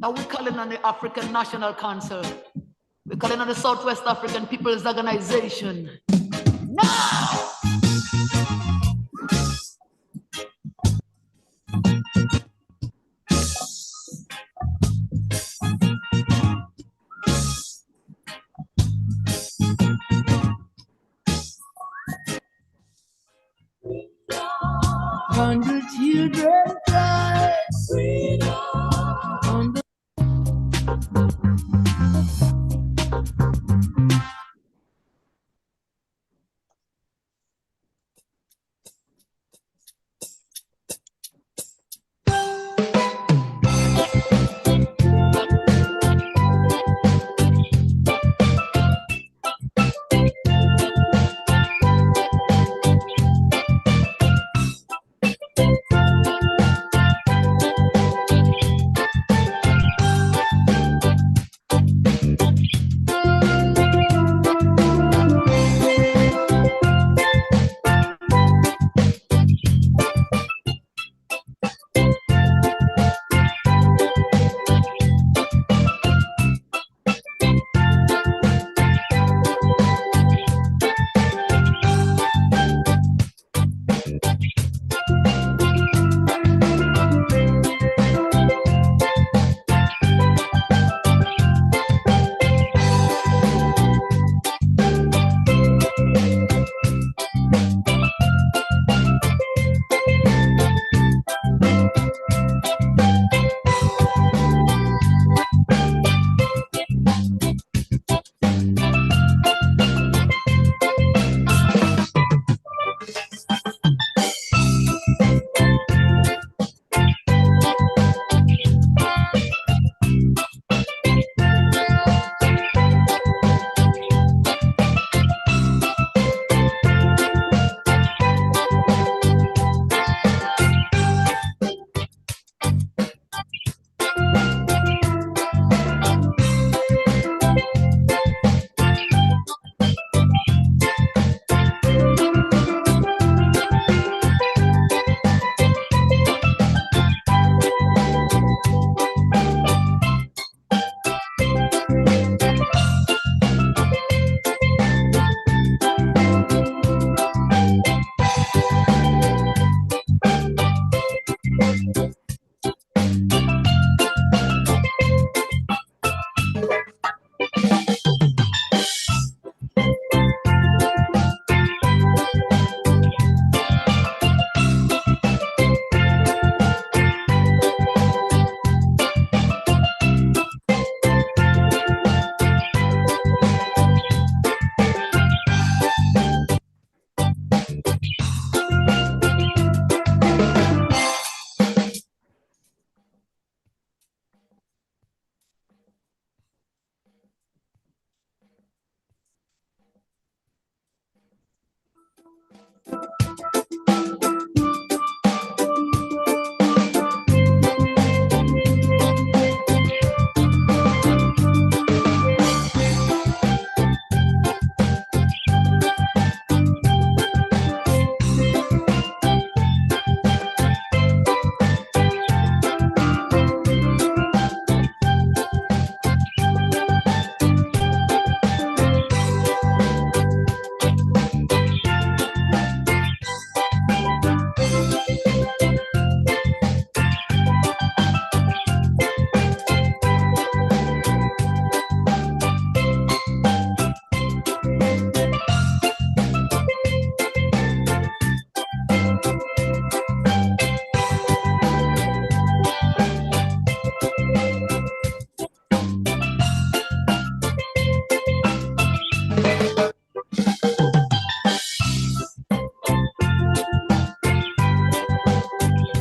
Now we're calling on the African National Council. We're calling on the Southwest African People's Organization. Now! Hundred children die. Freedom.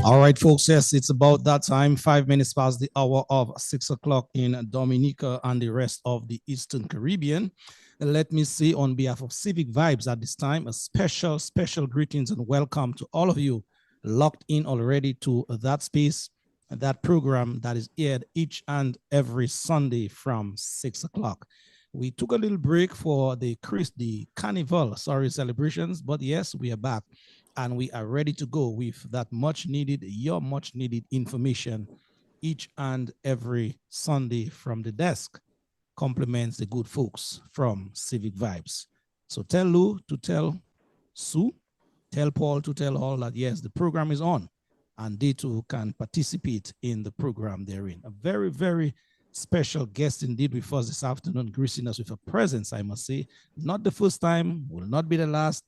All right, folks, yes, it's about that time, 5 minutes past the hour of 6 o'clock in Dominica and the rest of the Eastern Caribbean. Let me say on behalf of Civic Vibes at this time, a special greetings and welcome to all of you locked in already to that space, that program that is aired each and every Sunday from 6 o'clock. We took a little break for the carnival, celebrations, but yes, we are back and we are ready to go with that your much needed information each and every Sunday from the desk. Compliments the good folks from Civic Vibes. So tell Lou to tell Sue, tell Paul to tell all that, yes, the program is on and they too can participate in the program therein. A very, very special guest indeed with us this afternoon, gracing us with a presence, I must say. Not the first time, will not be the last.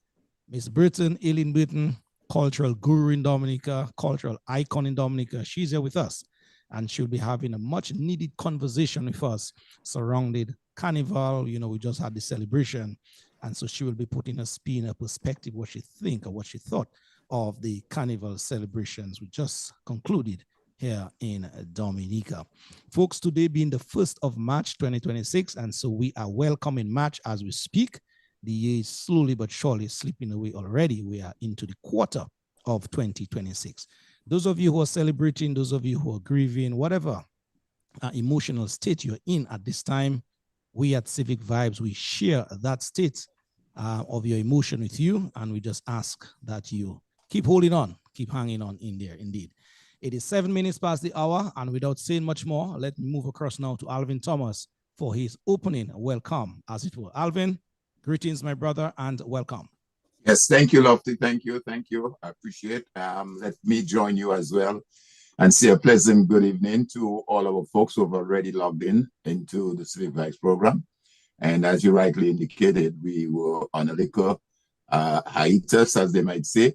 Miss Burton, Eileen Burton, cultural guru in Dominica, cultural icon in Dominica. She's here with us and she'll be having a much needed conversation with us surrounded Carnival. You know, we just had the celebration. And so she will be putting a spin, a perspective, what she think or what she thought of the Carnival celebrations we just concluded here in Dominica. Folks, today being the 1st of March, 2026, and so we are welcoming March as we speak. The year is slowly but surely slipping away already. We are into the quarter of 2026. Those of you who are celebrating, those of you who are grieving, whatever emotional state you're in at this time, we at Civic Vibes, we share that state of your emotion with you, and we just ask that you keep holding on, keep hanging on in there indeed. It is 7 minutes past the hour, and without saying much more, let me move across now to Alvin Thomas for his opening welcome, as it were. Alvin, greetings, my brother, and welcome. Yes, thank you, Lofty. Thank you. I appreciate. Let me join you as well and say a pleasant good evening to all our folks who have already logged in into the Civic Vibes program. And as you rightly indicated, we were on a little hiatus, as they might say,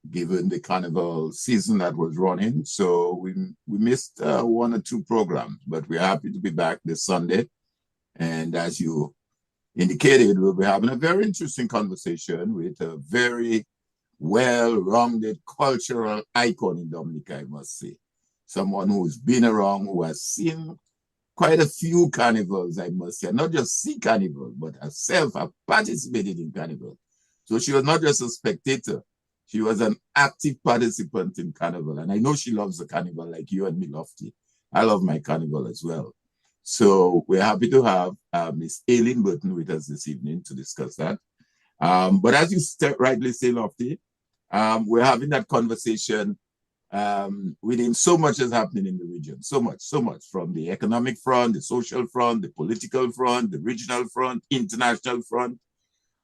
given the carnival season that was running. So we missed 1 or 2 programs, but we're happy to be back this Sunday. And as you indicated, we'll be having a very interesting conversation with a very well-rounded cultural icon in Dominica, I must say. Someone who's been around, who has seen quite a few carnivals, I must say. Not just see carnival, but herself have participated in carnival. So she was not just a spectator. She was an active participant in carnival. And I know she loves the carnival like you and me, Lofty. I love my carnival as well. So we're happy to have Miss Eileen Burton with us this evening to discuss that. But as you rightly say, Lofty, we're having that conversation within so much is happening in the region. So much from the economic front, the social front, the political front, the regional front, international front.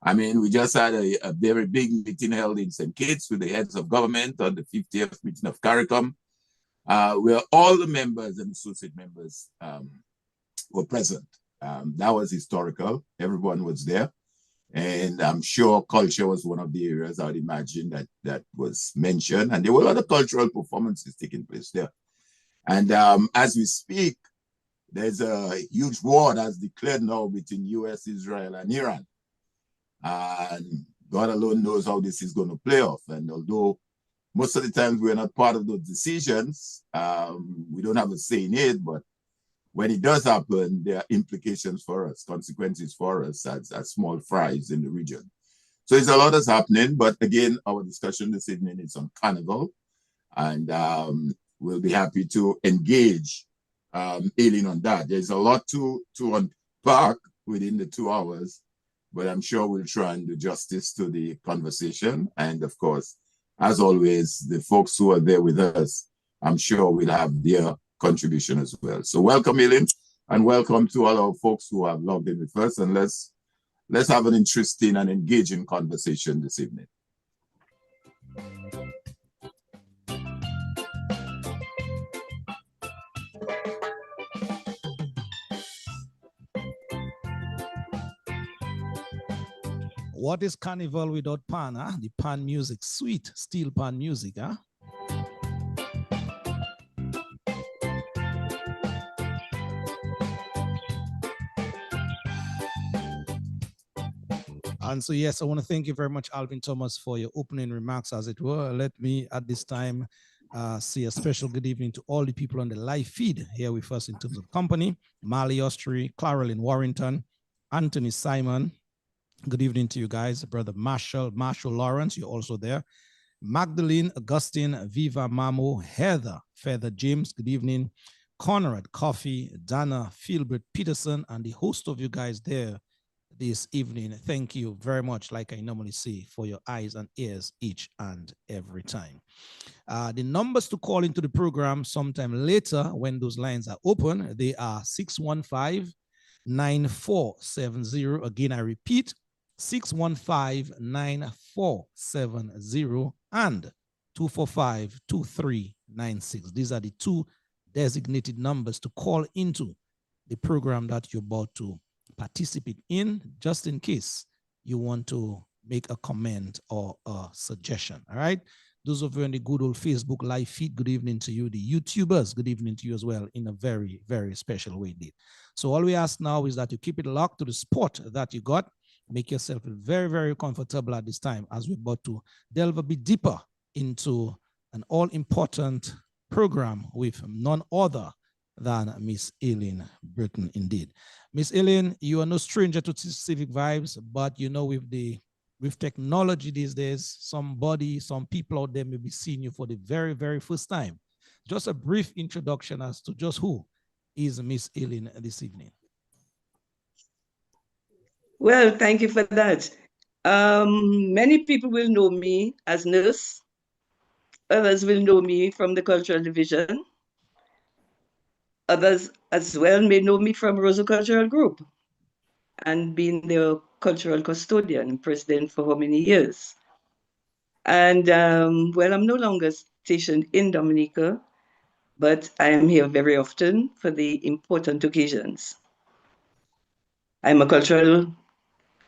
I mean, we just had a very big meeting held in St. Kitts with the heads of government on the 50th meeting of CARICOM, where all the members and associate members were present. That was historical. Everyone was there. And I'm sure culture was one of the areas I would imagine that was mentioned. And there were a lot of cultural performances taking place there. And as we speak, there's a huge war that's declared now between US, Israel, and Iran. And God alone knows how this is going to play off. And although most of the times we're not part of those decisions, we don't have a say in it, but when it does happen, there are implications for us, consequences for us as small fries in the region. So it's a lot that's happening, but again, our discussion this evening is on Carnival, and we'll be happy to engage Aileen on that. There's a lot to unpack within the 2 hours, but I'm sure we'll try and do justice to the conversation. And of course, as always, the folks who are there with us, I'm sure will have their contribution as well. So welcome, Eileen, and welcome to all our folks who have logged in with us. And let's have an interesting and engaging conversation this evening. What is Carnival without pan? Huh? The pan music, sweet steel pan music, huh? And so, yes, I want to thank you very much, Alvin Thomas, for your opening remarks, as it were. Let me, at this time, say a special good evening to all the people on the live feed here with us in terms of company. Marley Ostry, Clarolyn Warrington, Anthony Simon. Good evening to you guys. Brother Marshall Lawrence, you're also there. Magdalene, Augustine, Viva Mamo, Heather, Feather James, good evening. Conrad, Coffee, Dana, Philbert, Peterson, and the host of you guys there this evening. Thank you very much, like I normally say, for your eyes and ears each and every time. The numbers to call into the program sometime later when those lines are open, they are 615-9470. Again, I repeat, 615-9470 and 245-2396. These are the two designated numbers to call into the program that you're about to participate in, just in case you want to make a comment or a suggestion. All right. Those of you on the good old Facebook live feed, good evening to you. The YouTubers, good evening to you as well, in a very, very special way indeed. So all we ask now is that you keep it locked to the spot that you got. Make yourself very, very comfortable at this time as we're about to delve a bit deeper into an all-important program with none other than Miss Eileen Burton indeed. Miss Eileen, you are no stranger to Civic Vibes, but you know, with technology these days, some people out there may be seeing you for the very, very first time. Just a brief introduction as to just who is Miss Eileen this evening. Well, thank you for that. Many people will know me as nurse. Others will know me from the cultural division. Others as well may know me from Rosa Cultural Group and being their cultural custodian and president for how many years. And well, I'm no longer stationed in Dominica, but I am here very often for the important occasions. I'm a cultural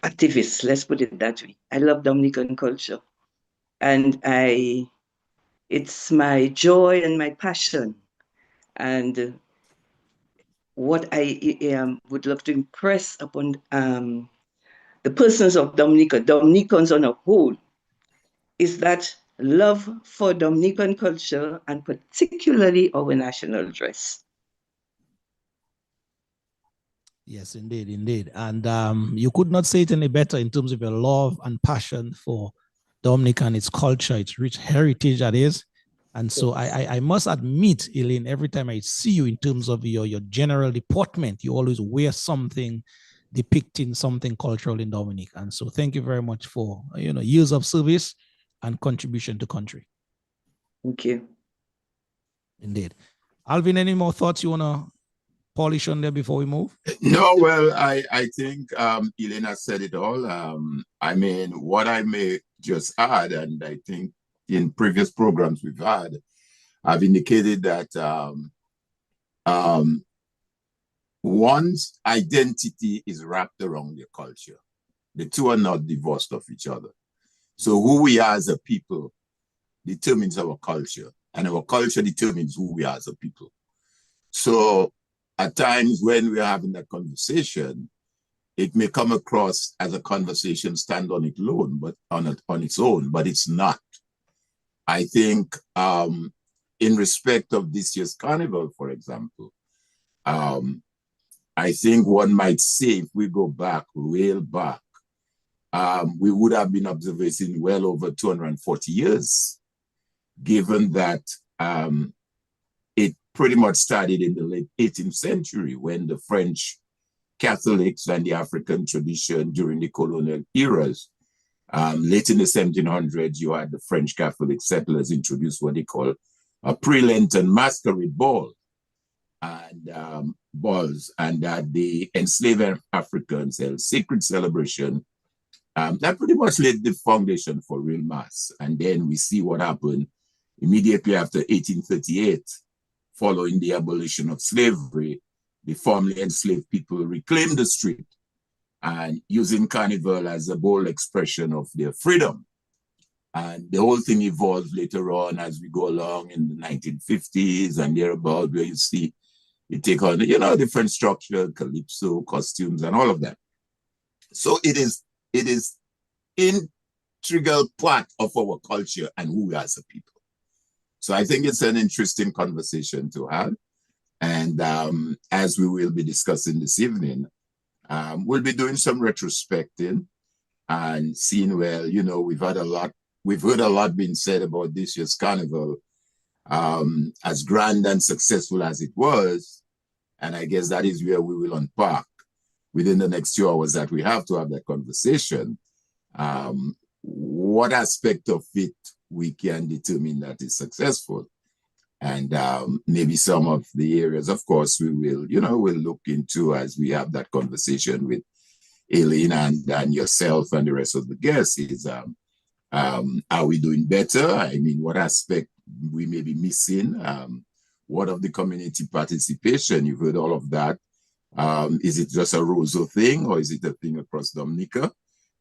activist, let's put it that way. I love Dominican culture. And it's my joy and my passion. And what I would love to impress upon the persons of Dominica, Dominicans on a whole, is that love for Dominican culture and particularly our national dress. Yes, indeed, indeed. And you could not say it any better in terms of your love and passion for Dominica and its culture, its rich heritage that is. And so I must admit, Eileen, every time I see you in terms of your general deportment, you always wear something depicting something cultural in Dominica. And so thank you very much for, years of service and contribution to country. Thank you. Indeed. Alvin, any more thoughts you want to polish on there before we move? No, well, I think Elena said it all. I mean, what I may just add, and I think in previous programs we've had, I've indicated that one's identity is wrapped around your culture. The two are not divorced of each other. So who we are as a people determines our culture, and our culture determines who we are as a people. So at times when we're having that conversation, it may come across as a conversation stand on its own, but on its own, but it's not. I think in respect of this year's carnival, for example, I think one might say if we go back, real back, we would have been observing well over 240 years, given that it pretty much started in the late 18th century when the French Catholics and the African tradition during the colonial eras. Late in the 1700s, you had the French Catholic settlers introduce what they call a pre-Lenten masquerade ball and balls, and that the enslaved Africans held sacred celebration. That pretty much laid the foundation for real mass. And then we see what happened immediately after 1838, following the abolition of slavery. The formerly enslaved people reclaimed the street and using carnival as a bold expression of their freedom. And the whole thing evolved later on as we go along in the 1950s and thereabout, where you see it take on, different structure, calypso, costumes, and all of that. So it is integral part of our culture and who we are as a people. So I think it's an interesting conversation to have. And as we will be discussing this evening, we'll be doing some retrospecting and seeing, well, we've heard a lot being said about this year's carnival. as grand and successful as it was. And I guess that is where we will unpack within the next 2 hours that we have to have that conversation. What aspect of it we can determine that is successful? And maybe some of the areas, of course, we will, we'll look into as we have that conversation with Aileen and yourself and the rest of the guests is, are we doing better? I mean, what aspect we may be missing? What of the community participation? You've heard all of that. Is it just a Roseau thing or is it a thing across Dominica?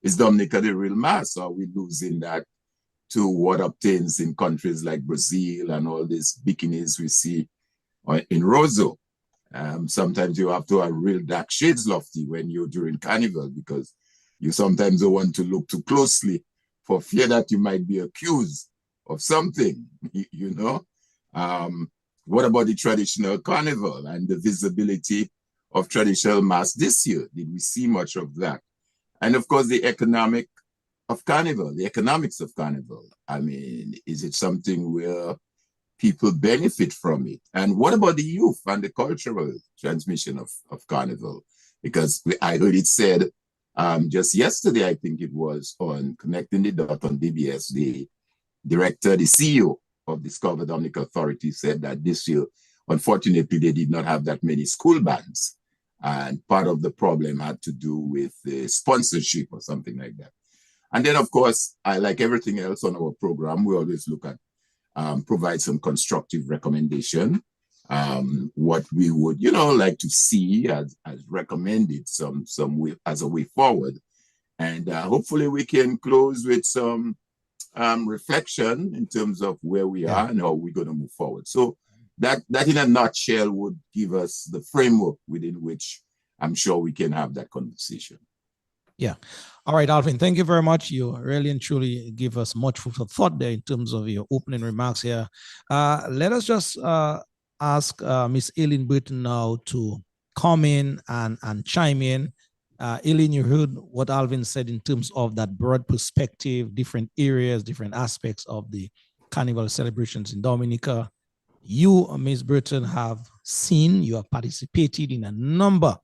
Is Dominica the real mass? Or are we losing that to what obtains in countries like Brazil and all these bikinis we see in Roseau? Sometimes you have to have real dark shades, Lofty, when you're during Carnival, because you sometimes don't want to look too closely for fear that you might be accused of something, you know? What about the traditional Carnival and the visibility of traditional mass this year? Did we see much of that? And of course, the economics of Carnival. I mean, is it something where people benefit from it? And what about the youth and the cultural transmission of Carnival? Because I heard it said just yesterday, I think it was on Connecting the Dot on DBS, the director, the CEO of Discover Dominica Authority said that this year, unfortunately, they did not have that many school bands. And part of the problem had to do with the sponsorship or something like that. And then, of course, like everything else on our program, we always look at provide some constructive recommendation, what we would, like to see as recommended some way, as a way forward. And hopefully we can close with some reflection in terms of where we are and how we're going to move forward. So that in a nutshell would give us the framework within which I'm sure we can have that conversation. Yeah. All right, Alvin, thank you very much. You really and truly give us much food for thought there in terms of your opening remarks here. Let us just ask Miss Aileen Burton now to come in and chime in. Aileen, you heard what Alvin said in terms of that broad perspective, different areas, different aspects of the Carnival celebrations in Dominica. You, Ms. Burton, have seen, you have participated in a number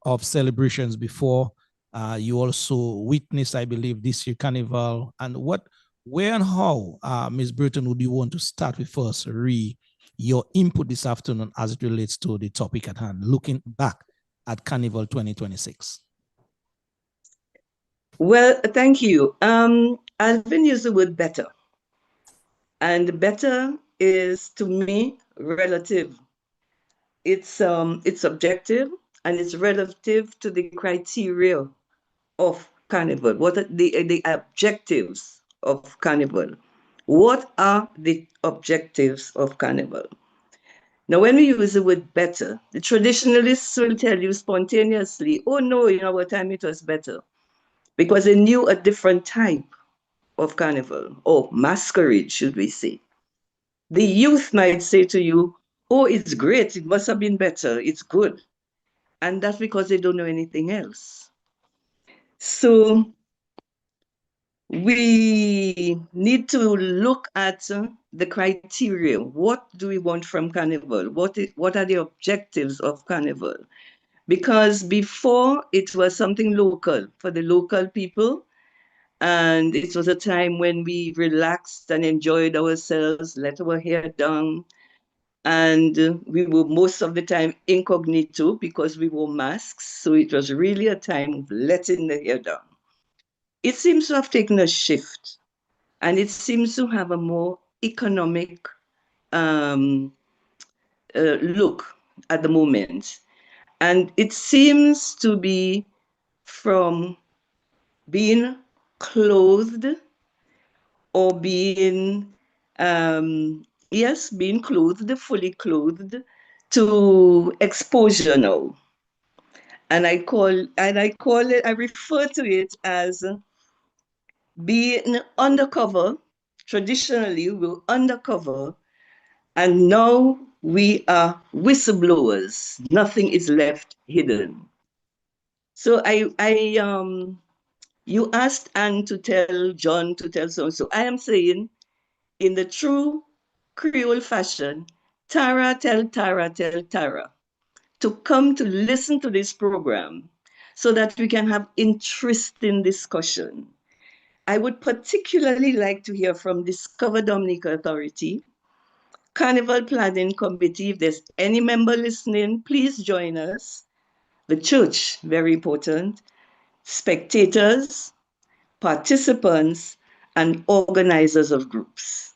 of celebrations before. You also witnessed, I believe, this year Carnival. And where and how, Ms. Burton, would you want to start with first, your input this afternoon as it relates to the topic at hand, looking back at Carnival 2026? Well, thank you. Alvin used the word better. And better is, to me, relative. It's subjective and it's relative to the criteria of Carnival. What are the objectives of Carnival? What are the objectives of Carnival? Now, when we use the word better, the traditionalists will tell you spontaneously, oh no, in our time it was better, because they knew a different type of Carnival, or masquerade, should we say. The youth might say to you, oh, it's great, it must have been better, it's good. And that's because they don't know anything else. So we need to look at the criteria. What do we want from Carnival? What are the objectives of Carnival? Because before it was something local for the local people, and it was a time when we relaxed and enjoyed ourselves, let our hair down, and we were most of the time incognito because we wore masks. So it was really a time of letting the hair down. It seems to have taken a shift, and it seems to have a more economic look at the moment. And it seems to be from being clothed or being, being clothed, fully clothed, to exposure now. And I refer to it as being undercover. Traditionally, we were undercover, and now we are whistleblowers. Nothing is left hidden. So you asked Anne to tell John to tell so. So I am saying, in the true Creole fashion, Tara tell Tara tell Tara to come to listen to this program so that we can have interesting discussion. I would particularly like to hear from Discover Dominica Authority, Carnival Planning Committee. If there's any member listening, please join us. The church, very important, spectators, participants, and organizers of groups.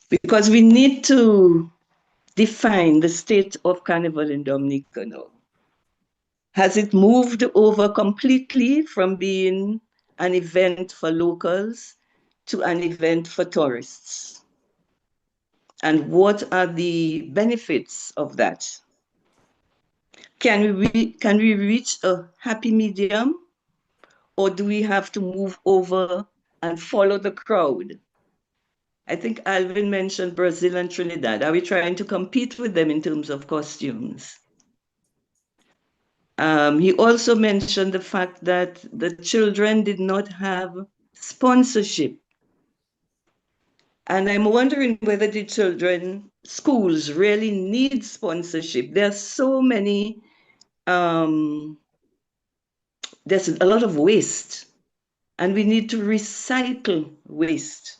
Because we need to define the state of Carnival in Dominica now. Has it moved over completely from being an event for locals to an event for tourists? And what are the benefits of that? Can we reach a happy medium, or do we have to move over and follow the crowd? I think Alvin mentioned Brazil and Trinidad. Are we trying to compete with them in terms of costumes? He also mentioned the fact that the children did not have sponsorship. And I'm wondering whether the schools really need sponsorship. There are so many, there's a lot of waste, and we need to recycle waste.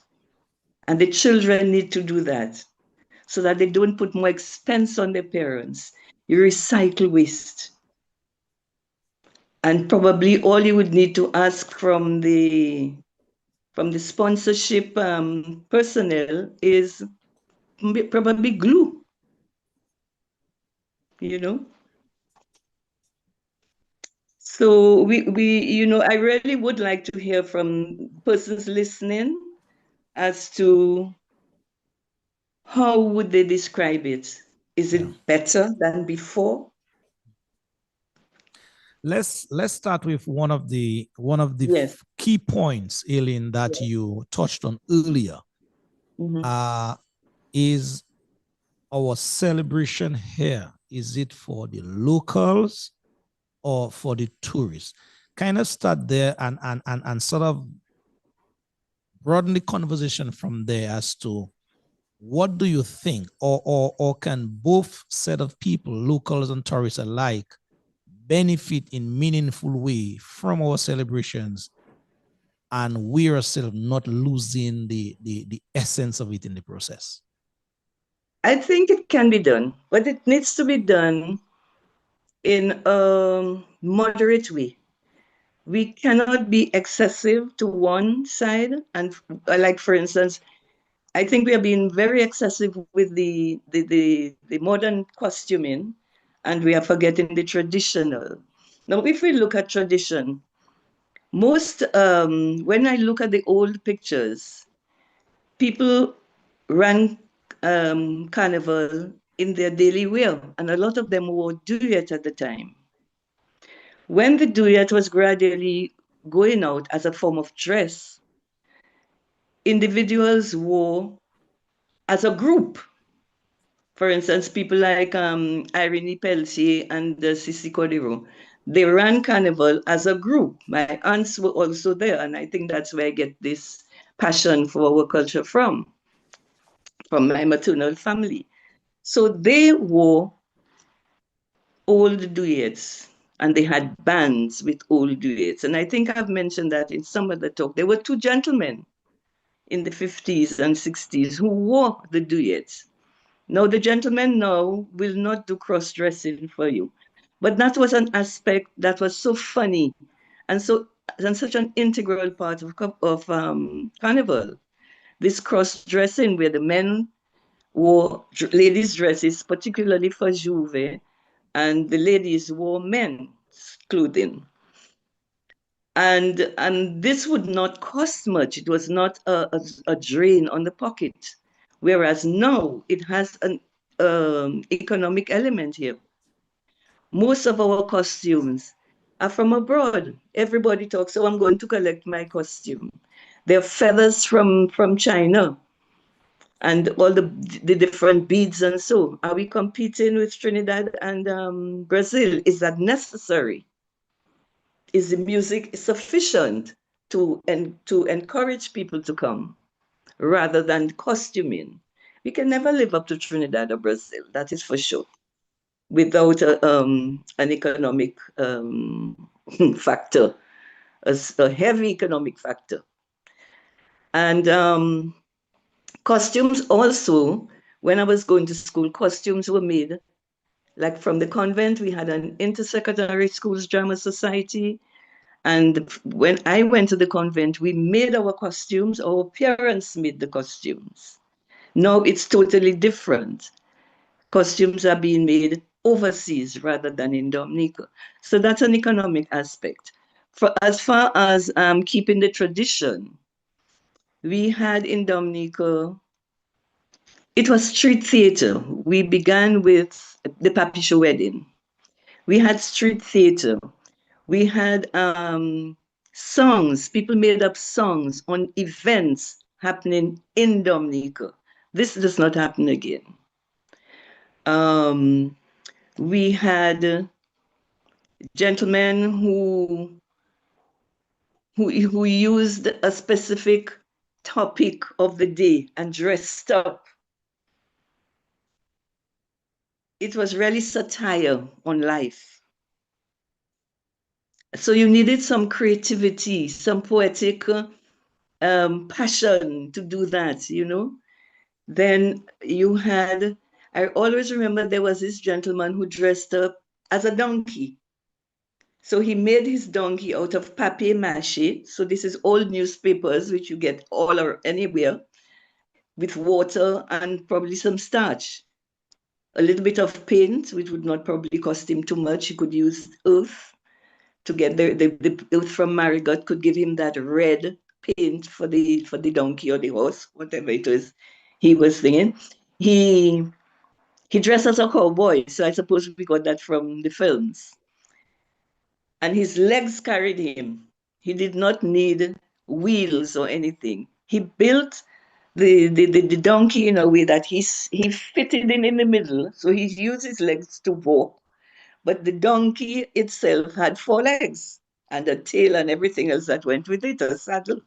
And the children need to do that so that they don't put more expense on their parents. You recycle waste. And probably all you would need to ask from the sponsorship personnel is probably glue, you know? So I really would like to hear from persons listening as to how would they describe it? Is it better than before? Let's start with one of the Yes. key points, Aileen, that you touched on earlier. Is our celebration here, is it for the locals or for the tourists? Kind of start there and sort of broaden the conversation from there as to what do you think, or can both set of people, locals and tourists alike, benefit in meaningful way from our celebrations, and we ourselves not losing the essence of it in the process? I think it can be done, but it needs to be done in a moderate way. We cannot be excessive to one side. And like, for instance, I think we are being very excessive with the modern costuming, and we are forgetting the traditional. Now, if we look at tradition, when I look at the old pictures, people ran carnival in their daily wear, and a lot of them wore duet at the time. When the duet was gradually going out as a form of dress, individuals wore as a group. For instance, people like Irene Pelletier and Sissi Cordero, they ran carnival as a group. My aunts were also there, and I think that's where I get this passion for our culture from my maternal family. So they wore old duets, and they had bands with old duets. And I think I've mentioned that in some of the talk. There were two gentlemen in the 50s and 60s who wore the duets. Now, the gentlemen now will not do cross-dressing for you. But that was an aspect that was so funny and such an integral part of Carnival. This cross-dressing where the men wore ladies' dresses, particularly for Juve, and the ladies wore men's clothing. And this would not cost much. It was not a drain on the pocket. Whereas now it has an economic element here. Most of our costumes are from abroad. Everybody talks, oh, I'm going to collect my costume. They're feathers from China and all the different beads and so. Are we competing with Trinidad and Brazil? Is that necessary? Is the music sufficient to encourage people to come? rather than costuming. We can never live up to Trinidad or Brazil, that is for sure, without an economic factor, a heavy economic factor. And costumes also, when I was going to school, costumes were made. Like from the convent, we had an intersecondary schools drama society. And when I went to the convent, we made our costumes, our parents made the costumes. Now it's totally different. Costumes are being made overseas rather than in Dominica. So that's an economic aspect. For as far as keeping the tradition, we had in Dominica, it was street theater. We began with the Papi Show wedding. We had street theater. We had songs. People made up songs on events happening in Dominica. This does not happen again. We had gentlemen who used a specific topic of the day and dressed up. It was really satire on life. So you needed some creativity, some poetic passion to do that, you know. Then you had, I always remember there was this gentleman who dressed up as a donkey. So he made his donkey out of papier mâché. So this is old newspapers, which you get all or anywhere, with water and probably some starch. A little bit of paint, which would not probably cost him too much. He could use earth to get the earth from Marigot could give him that red paint for the donkey or the horse, whatever it is he was singing. He dressed as a cowboy, so I suppose we got that from the films. And his legs carried him. He did not need wheels or anything. He built the donkey in a way that he fitted in the middle, so he used his legs to walk. But the donkey itself had 4 legs and a tail and everything else that went with it, a saddle.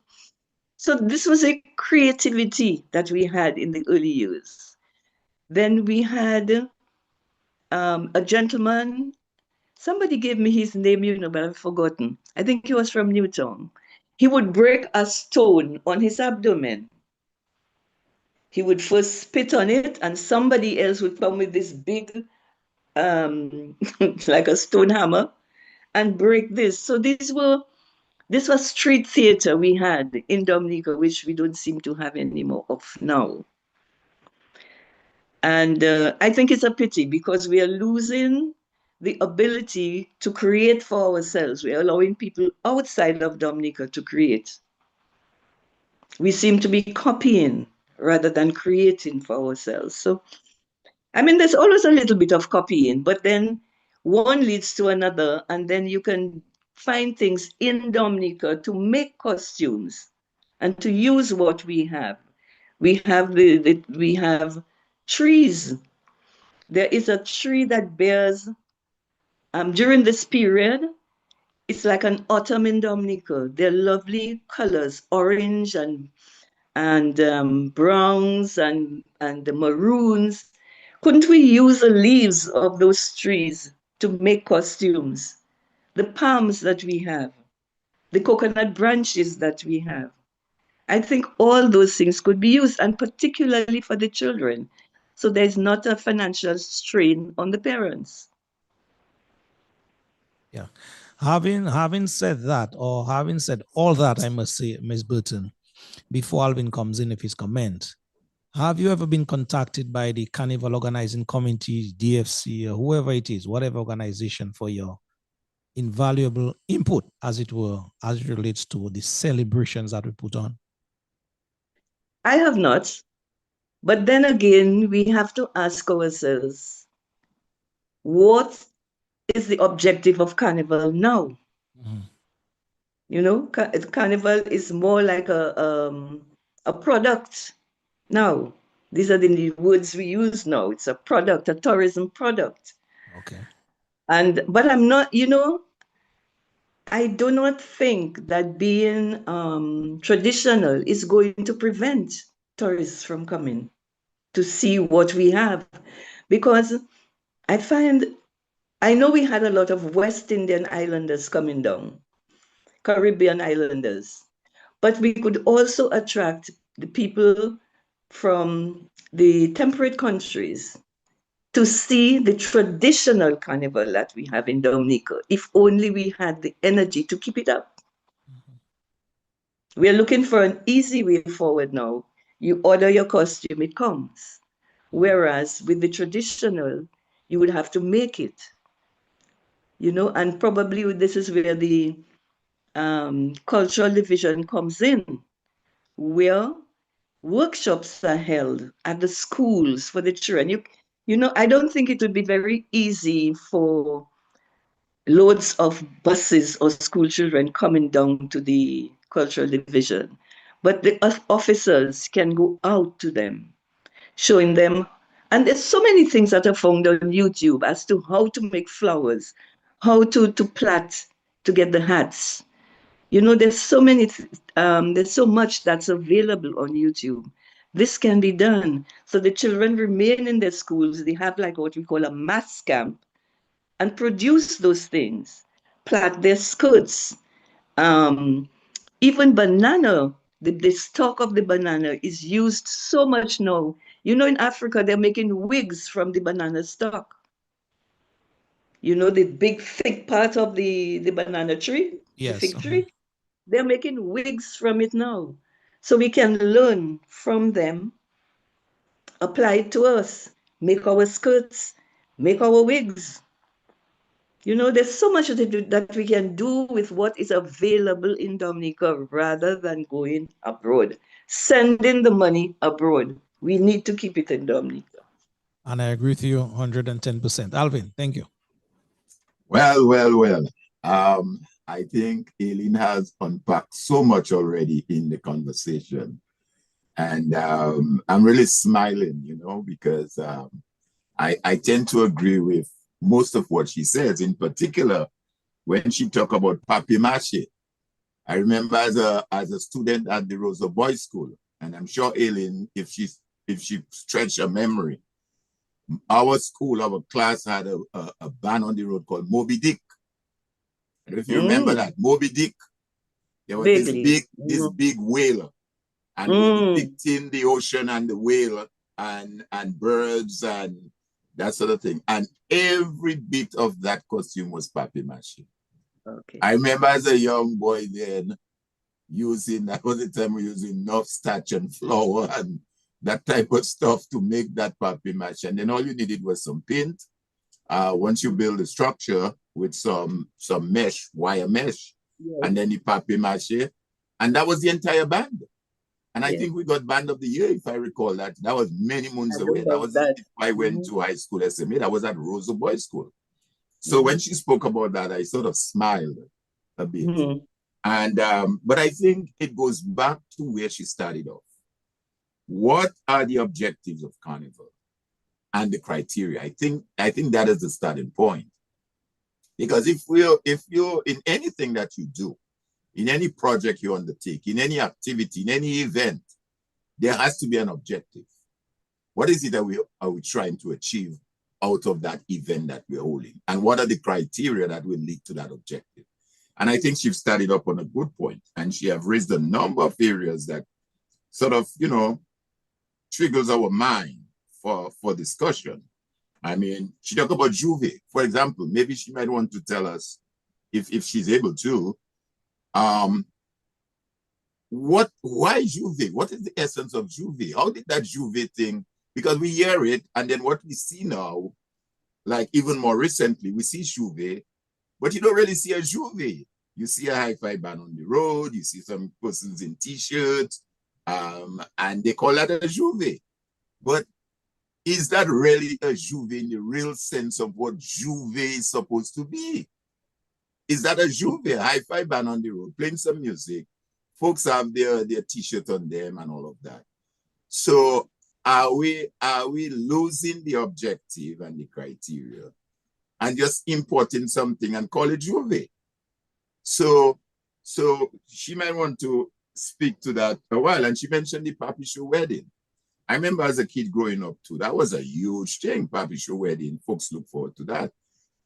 So this was a creativity that we had in the early years. Then we had a gentleman, somebody gave me his name, you know, but I've forgotten. I think he was from Newtown. He would break a stone on his abdomen. He would first spit on it, and somebody else would come with this big, like a stone hammer, and break this. So this was street theater we had in Dominica, which we don't seem to have any more of now. And I think it's a pity because we are losing the ability to create for ourselves. We are allowing people outside of Dominica to create. We seem to be copying rather than creating for ourselves. So, I mean, there's always a little bit of copying, but then one leads to another, and then you can find things in Dominica to make costumes and to use what we have. We have we have trees. There is a tree that bears during this period. It's like an autumn in Dominica. They're lovely colors, orange and browns and the maroons. Couldn't we use the leaves of those trees to make costumes? The palms that we have, the coconut branches that we have. I think all those things could be used, and particularly for the children. So there's not a financial strain on the parents. Yeah. Having said that, or having said all that, I must say, Ms. Burton, before Alvin comes in with his comment, have you ever been contacted by the Carnival Organizing Committee, DFC, or whoever it is, whatever organization, for your invaluable input, as it were, as it relates to the celebrations that we put on? I have not. But then again, we have to ask ourselves, what is the objective of Carnival now? Mm-hmm. You know, Carnival is more like a product now. These are the words we use now. It's a product, a tourism product. Okay. But I'm not, you know, I do not think that being traditional is going to prevent tourists from coming to see what we have. Because I know we had a lot of West Indian islanders coming down, Caribbean islanders, but we could also attract the people from the temperate countries to see the traditional carnival that we have in Dominica, if only we had the energy to keep it up. We are looking for an easy way forward now. You order your costume, it comes. Whereas with the traditional, you would have to make it, and probably this is where the cultural division comes in, where workshops are held at the schools for the children. I don't think it would be very easy for loads of buses or school children coming down to the cultural division, but the officers can go out to them, showing them. And there's so many things that are found on YouTube as to how to make flowers, how to plait to get the hats. There's there's so much that's available on YouTube. This can be done. So the children remain in their schools. They have like what we call a mass camp and produce those things, plait their skirts. Even banana, the stalk of the banana is used so much now. In Africa, they're making wigs from the banana stalk. The big thick part of the banana tree, the Yes. fig tree, they're making wigs from it now. So we can learn from them, apply it to us, make our skirts, make our wigs. There's so much that we can do with what is available in Dominica rather than going abroad, sending the money abroad. We need to keep it in Dominica. And I agree with you 110%. Alvin, thank you. Well. I think Aileen has unpacked so much already in the conversation. And I'm really smiling, because I tend to agree with most of what she says, in particular, when she talk about papier-mâché. I remember as a student at the Rosa Boys School, and I'm sure Aileen, if she stretch her memory, our school, our class had a band on the road called Moby Dick. I don't know if you remember that. Moby Dick. There was this big whale, and depicting the ocean and the whale and birds and that sort of thing. And every bit of that costume was papier-mâché. Okay. I remember as a young boy then that was the time we were using enough starch and flour and that type of stuff to make that papier-mâché. And then all you needed was some paint. Once you build a structure with some mesh, wire mesh, yes, and then the papier-mâché, and that was the entire band. And I think we got Band of the Year, if I recall that. That was many months away. That was if I went to high school SMA. That was at Rosa Boys School. So when she spoke about that, I sort of smiled a bit. And but I think it goes back to where she started off. What are the objectives of Carnival and the criteria? I think that is the starting point. Because if you're in anything that you do, in any project you undertake, in any activity, in any event, there has to be an objective. What is it that we are trying to achieve out of that event that we're holding? And what are the criteria that will lead to that objective? And I think she's started up on a good point, and she have raised a number of areas that sort of, triggers our mind for discussion. I mean, she talked about Juve, for example. Maybe she might want to tell us, if she's able to, why Juve? What is the essence of Juve? How did that Juve thing, because we hear it, and then what we see now, like even more recently, we see Juve, but you don't really see a Juve. You see a hi-fi band on the road, you see some persons in t-shirts, and they call that a Juve. But is that really a Juve in the real sense of what Juve is supposed to be? Is that a Juve, a hi-fi band on the road, playing some music? Folks have their t-shirt on them and all of that. So are we losing the objective and the criteria and just importing something and call it Juve? So she might want to speak to that a while. And she mentioned the Papi Show wedding. I remember as a kid growing up too, that was a huge thing, Papi Show wedding. Folks look forward to that.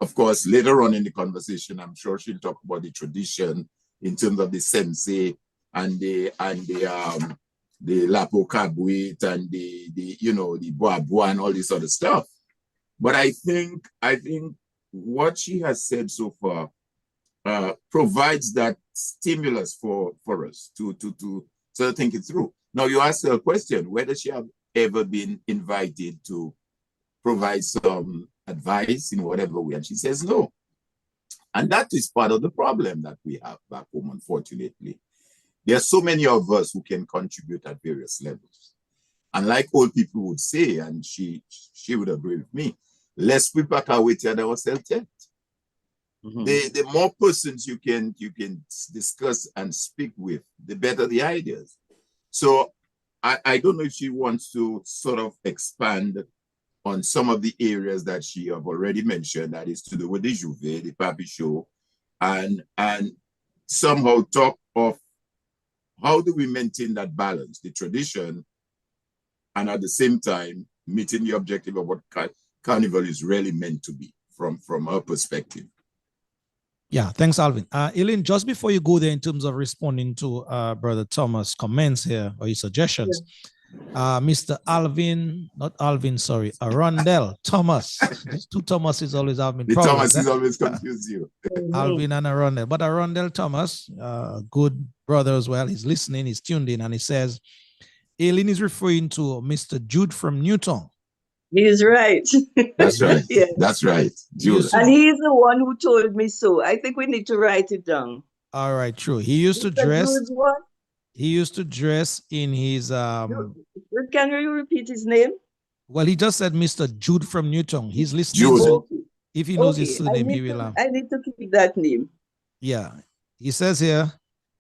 Of course, later on in the conversation, I'm sure she'll talk about the tradition in terms of the sensei and the Lapo Cabuit and the you know, the Boa and all this other stuff. But I think what she has said so far provides that stimulus for us to sort of think it through. Now you ask her a question, whether she have ever been invited to provide some advice in whatever way, and she says no. And that is part of the problem that we have back home, unfortunately. There are so many of us who can contribute at various levels. And like old people would say, and she would agree with me, let's prepare our way to ourselves yet. The more persons you can discuss and speak with, the better the ideas. So I don't know if she wants to sort of expand on some of the areas that she have already mentioned, that is to do with the Juve, the Papi Show, and somehow talk of how do we maintain that balance, the tradition, and at the same time meeting the objective of what Carnival is really meant to be from her perspective. Yeah, thanks, Alvin. Elaine, just before you go there in terms of responding to Brother Thomas' comments here or his suggestions, Mr. Alvin, not Alvin, sorry, Arundel Thomas. These two Thomases always have been problems. The Thomas is always confuse you. Alvin and Arundel. But Arundel Thomas, good brother as well, he's listening, he's tuned in, and he says, Aileen is referring to Mr. Jude from Newton. He's right. That's right. Yeah. That's right. Jude. And he's the one who told me so. I think we need to write it down. All right, true. He used to dress. He used to dress in his Can you repeat his name? Well, he just said Mr. Jude from Newton. He's listening. Jude. So if he knows his surname, he will. I need to keep that name. Yeah. He says here,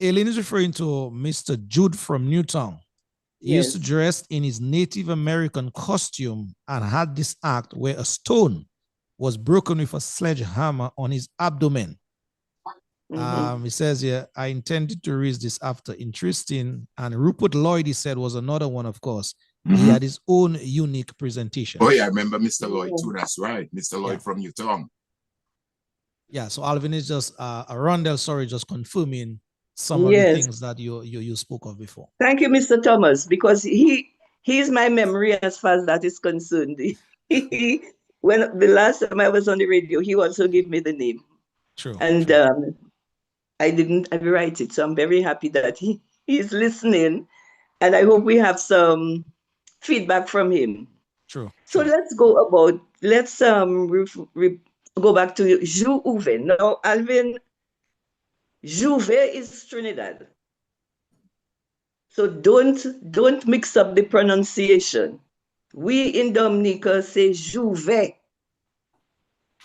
Aileen is referring to Mr. Jude from Newton. He used to dress in his Native American costume and had this act where a stone was broken with a sledgehammer on his abdomen. He says here, I intended to raise this after. Interesting. And Rupert Lloyd, he said, was another one, of course. He had his own unique presentation. Oh, yeah, I remember Mr. Lloyd too. That's right. Mr. Lloyd from Newton. Yeah, so Alvin is just, Arundel, sorry, just confirming some of the things that you spoke of before. Thank you, Mr. Thomas, because he's my memory as far as that is concerned. When the last time I was on the radio, he also gave me the name. True. And I didn't write it, so I'm very happy that he's listening, and I hope we have some feedback from him. True. So let's go back to Juve. Now, Alvin, Juve is Trinidad. So don't mix up the pronunciation. We in Dominica say Juve.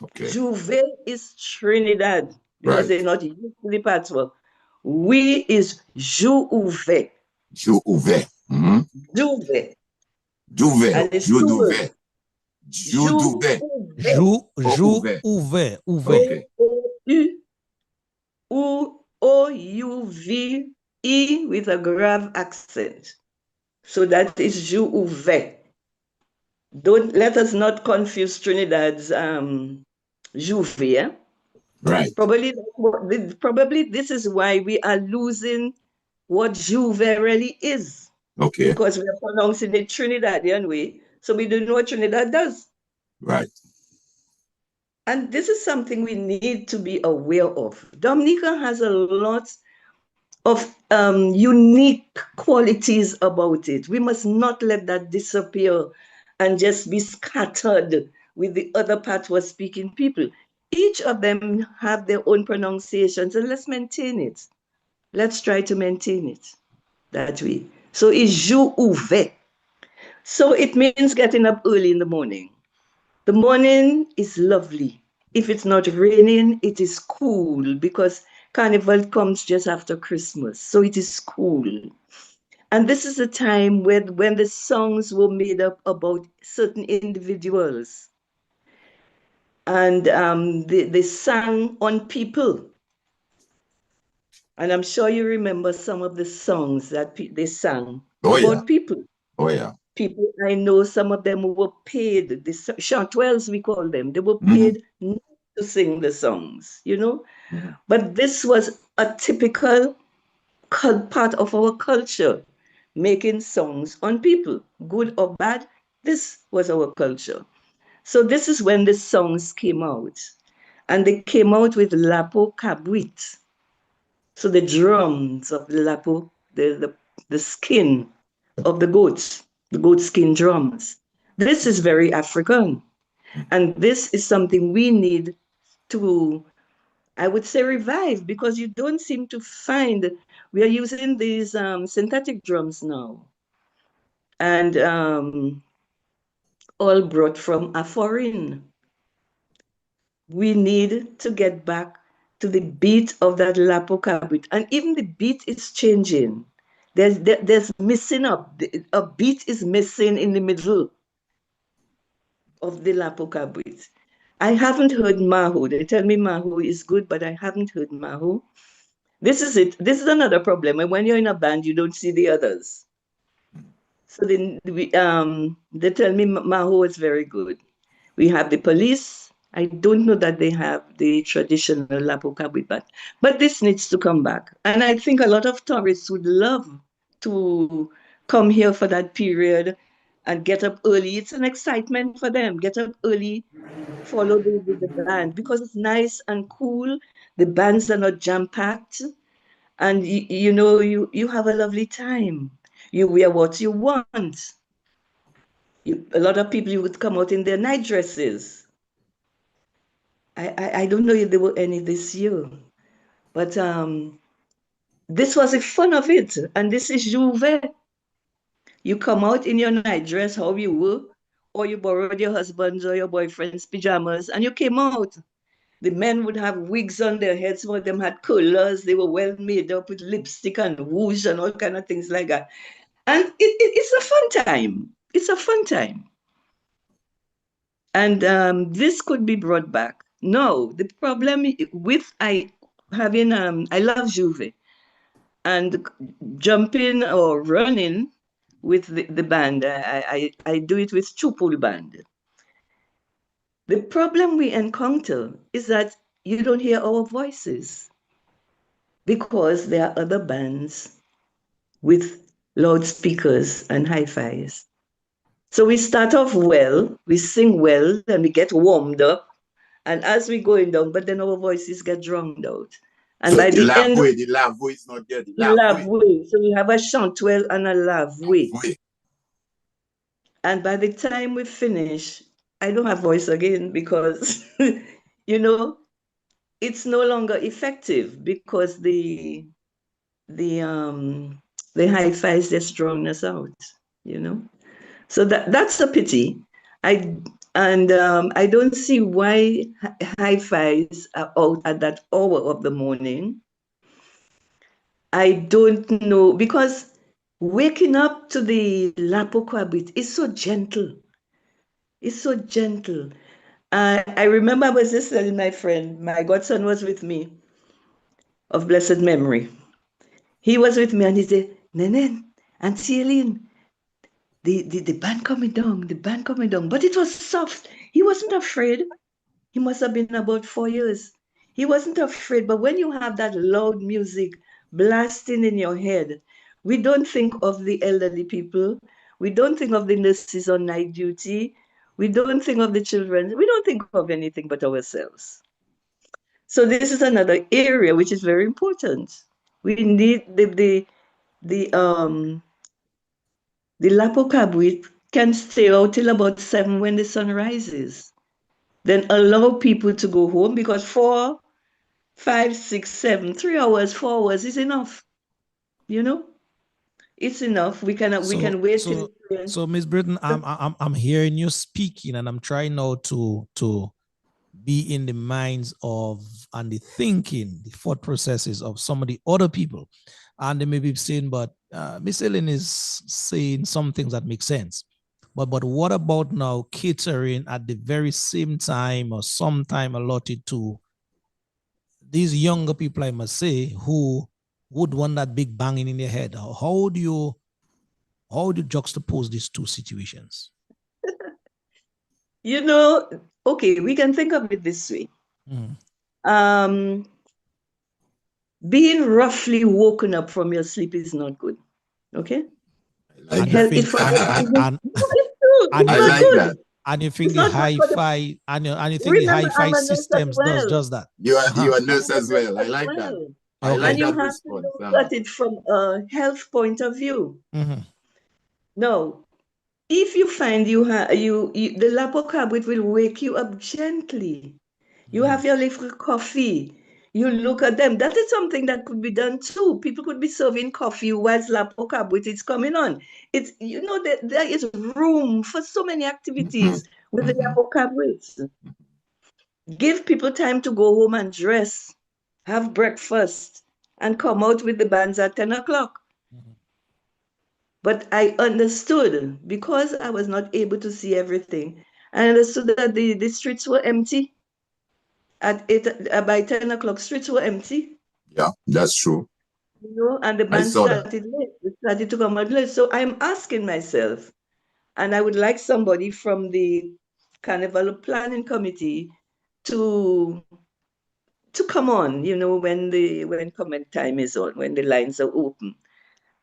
Okay. Juve is Trinidad because they're not used to the patois. We is Juve. Juve. Juve. Juve. Juve. Juve. Juve. Okay. O-U-V-E with a grave accent. So that is Juve. Don't let us not confuse Trinidad's Juve. Yeah? Right. Probably this is why we are losing what Juve really is. Okay. Because we are pronouncing it Trinidadian way, so we don't know what Trinidad does. Right. And this is something we need to be aware of. Dominica has a lot of unique qualities about it. We must not let that disappear and just be scattered with the other patois speaking people. Each of them have their own pronunciations, and let's maintain it. Let's try to maintain it that way. So it's Juve. So it means getting up early in the morning. The morning is lovely. If it's not raining, it is cool because Carnival comes just after Christmas. So it is cool. And this is a time when the songs were made up about certain individuals. And they sang on people. And I'm sure you remember some of the songs that they sang Oh, yeah. about people. Oh, yeah. People, I know some of them were paid, the chanteuses we call them, they were Mhm. paid not to sing the songs, you know. Mhm. But this was a typical part of our culture, making songs on people, good or bad. This was our culture. So this is when the songs came out. And they came out with Lapo Cabuit. So the drums of the Lapo, the skin of the goat skin drums. This is very African. And this is something we need to, I would say, revive, because you don't seem to find, we are using these synthetic drums now. And all brought from a foreign. We need to get back to the beat of that Lapo Cabuit. And even the beat is changing. There's missing up. A beat is missing in the middle of the Lapo Cabuit. I haven't heard Mahu. They tell me Mahu is good, but I haven't heard Mahu. This is it. This is another problem. And when you're in a band, you don't see the others. So they tell me Mahu is very good. We have the police. I don't know that they have the traditional Lapo Cabuit, but this needs to come back. And I think a lot of tourists would love to come here for that period and get up early. It's an excitement for them. Get up early, follow the band, because it's nice and cool. The bands are not jam-packed. And you have a lovely time. You wear what you want. A lot of people, you would come out in their night dresses. I don't know if there were any this year, but this was the fun of it. And this is Juve. You come out in your night dress, how you were, or you borrowed your husband's or your boyfriend's pajamas, and you came out. The men would have wigs on their heads. Some of them had collars. They were well made up with lipstick and rouge and all kind of things like that. And it's a fun time. It's a fun time. And this could be brought back. No, the problem with I love Juve, and jumping or running with the band. I do it with Chupul band. The problem we encounter is that you don't hear our voices because there are other bands with loudspeakers and hi-fis. So we start off well, we sing well, and we get warmed up. And as we're going down, but then our voices get drowned out. And So by the end of the lave is not there. The the lave way, so we have a chantuelle and a lave way. And by the time we finish, I don't have voice again because, it's no longer effective because the hi-fis just drown us out, So that's a pity. I don't see why hi-fis are out at that hour of the morning. I don't know, because waking up to the Lapo Kwabit is so gentle. It's so gentle. I remember I was just telling my friend, my godson was with me, of blessed memory. He was with me and he said, Nenen, Auntie Eileen, the band coming down, the band coming down. But it was soft. He wasn't afraid. He must have been about 4 years. He wasn't afraid. But when you have that loud music blasting in your head, we don't think of the elderly people. We don't think of the nurses on night duty. We don't think of the children. We don't think of anything but ourselves. So this is another area which is very important. We need the Lapo Cabuit can stay out till about 7 when the sun rises. Then allow people to go home, because 4, 5, 6, 7, 3 hours, 4 hours is enough. It's enough. We can wait till. So Miss Britton, I'm hearing you speaking, and I'm trying now to be in the minds of and the thinking, the thought processes of some of the other people. And they may be saying, but Miss Ellen is saying some things that make sense. But what about now catering at the very same time or some time allotted to these younger people, I must say, who would want that big banging in their head. How do you juxtapose these two situations? You know, okay, we can think of it this way. Being roughly woken up from your sleep is not good. Okay? And you think, it's not good. And you think the hi-fi and you think the hi-fi systems does that? You are a nurse as well. I like that. I like that response. And you have to look at it from a health point of view. No, if you find the Lapocarbit will wake you up gently. You have your little coffee. You look at them. That is something that could be done too. People could be serving coffee whilst Lapocarbit is coming on. It's, you know, there is room for so many activities with the Lapocarbit. Give people time to go home and dress, have breakfast, and come out with the bands at 10 o'clock. But I understood, because I was not able to see everything, I understood that the streets were empty. By 10 o'clock, streets were empty. Yeah, that's true. You know, and the band started late. It started to come out late. So I'm asking myself, and I would like somebody from the Carnival Planning Committee to come on, you know, when comment time is on, when the lines are open,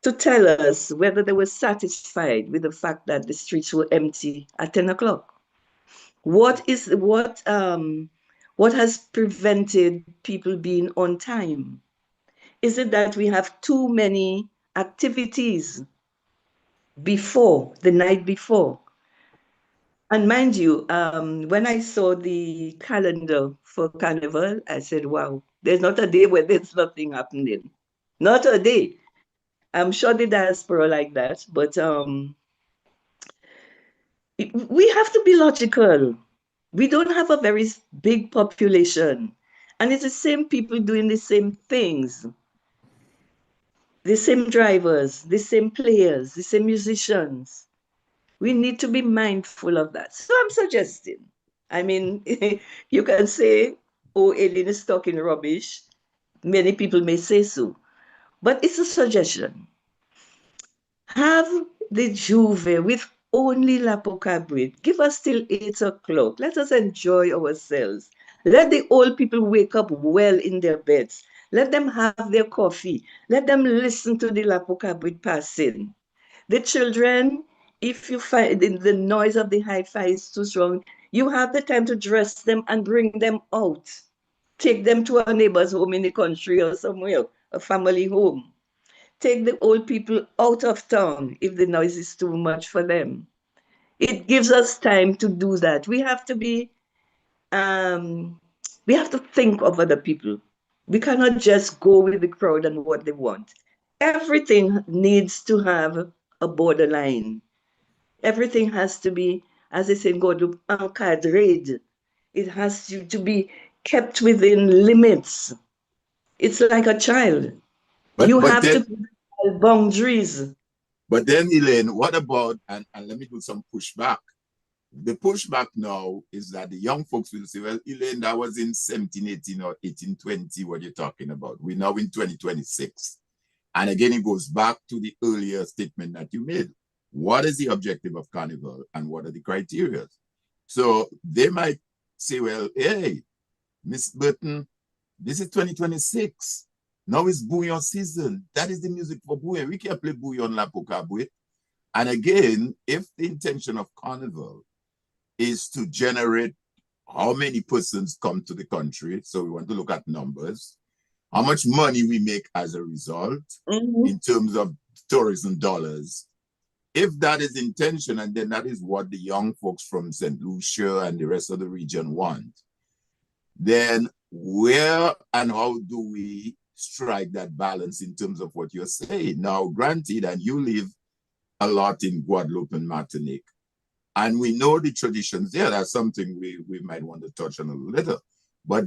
to tell us whether they were satisfied with the fact that the streets were empty at 10 o'clock. What has prevented people being on time? Is it that we have too many activities the night before? And mind you, when I saw the calendar for Carnival, I said, wow, there's not a day where there's nothing happening. Not a day. I'm sure the diaspora like that, but we have to be logical. We don't have a very big population, and it's the same people doing the same things. The same drivers, the same players, the same musicians. We need to be mindful of that. So I'm suggesting, I mean, you can say, oh, Aileen is talking rubbish. Many people may say so, but it's a suggestion. Have the Juve with only Lapocarbit. Give us till 8 o'clock. Let us enjoy ourselves. Let the old people wake up well in their beds. Let them have their coffee. Let them listen to the Lapocarbit passing. The children, if you find the noise of the hi-fi is too strong, you have the time to dress them and bring them out. Take them to a neighbor's home in the country or somewhere, a family home. Take the old people out of town if the noise is too much for them. It gives us time to do that. We have to think of other people. We cannot just go with the crowd and what they want. Everything needs to have a borderline. Everything has to be, as they say in Guadeloupe, encadré. It has to be kept within limits. It's like a child. You have to put boundaries. But then, Elaine, what about, and let me do some pushback. The pushback now is that the young folks will say, well, Elaine, that was in 1718 or 1820, what you're talking about. We're now in 2026. And again, it goes back to the earlier statement that you made. What is the objective of Carnival and what are the criteria? So they might say, well, hey, Miss Burton, this is 2026. Now it's bouillon season. That is the music for bouillon. We can't play bouillon Lapocarbit. And again, if the intention of Carnival is to generate how many persons come to the country, so we want to look at numbers, how much money we make as a result in terms of tourism dollars. If that is intention, and then that is what the young folks from St. Lucia and the rest of the region want, then where and how do we strike that balance in terms of what you're saying? Now, granted, and you live a lot in Guadeloupe and Martinique, and we know the traditions there. That's something we might want to touch on a little, but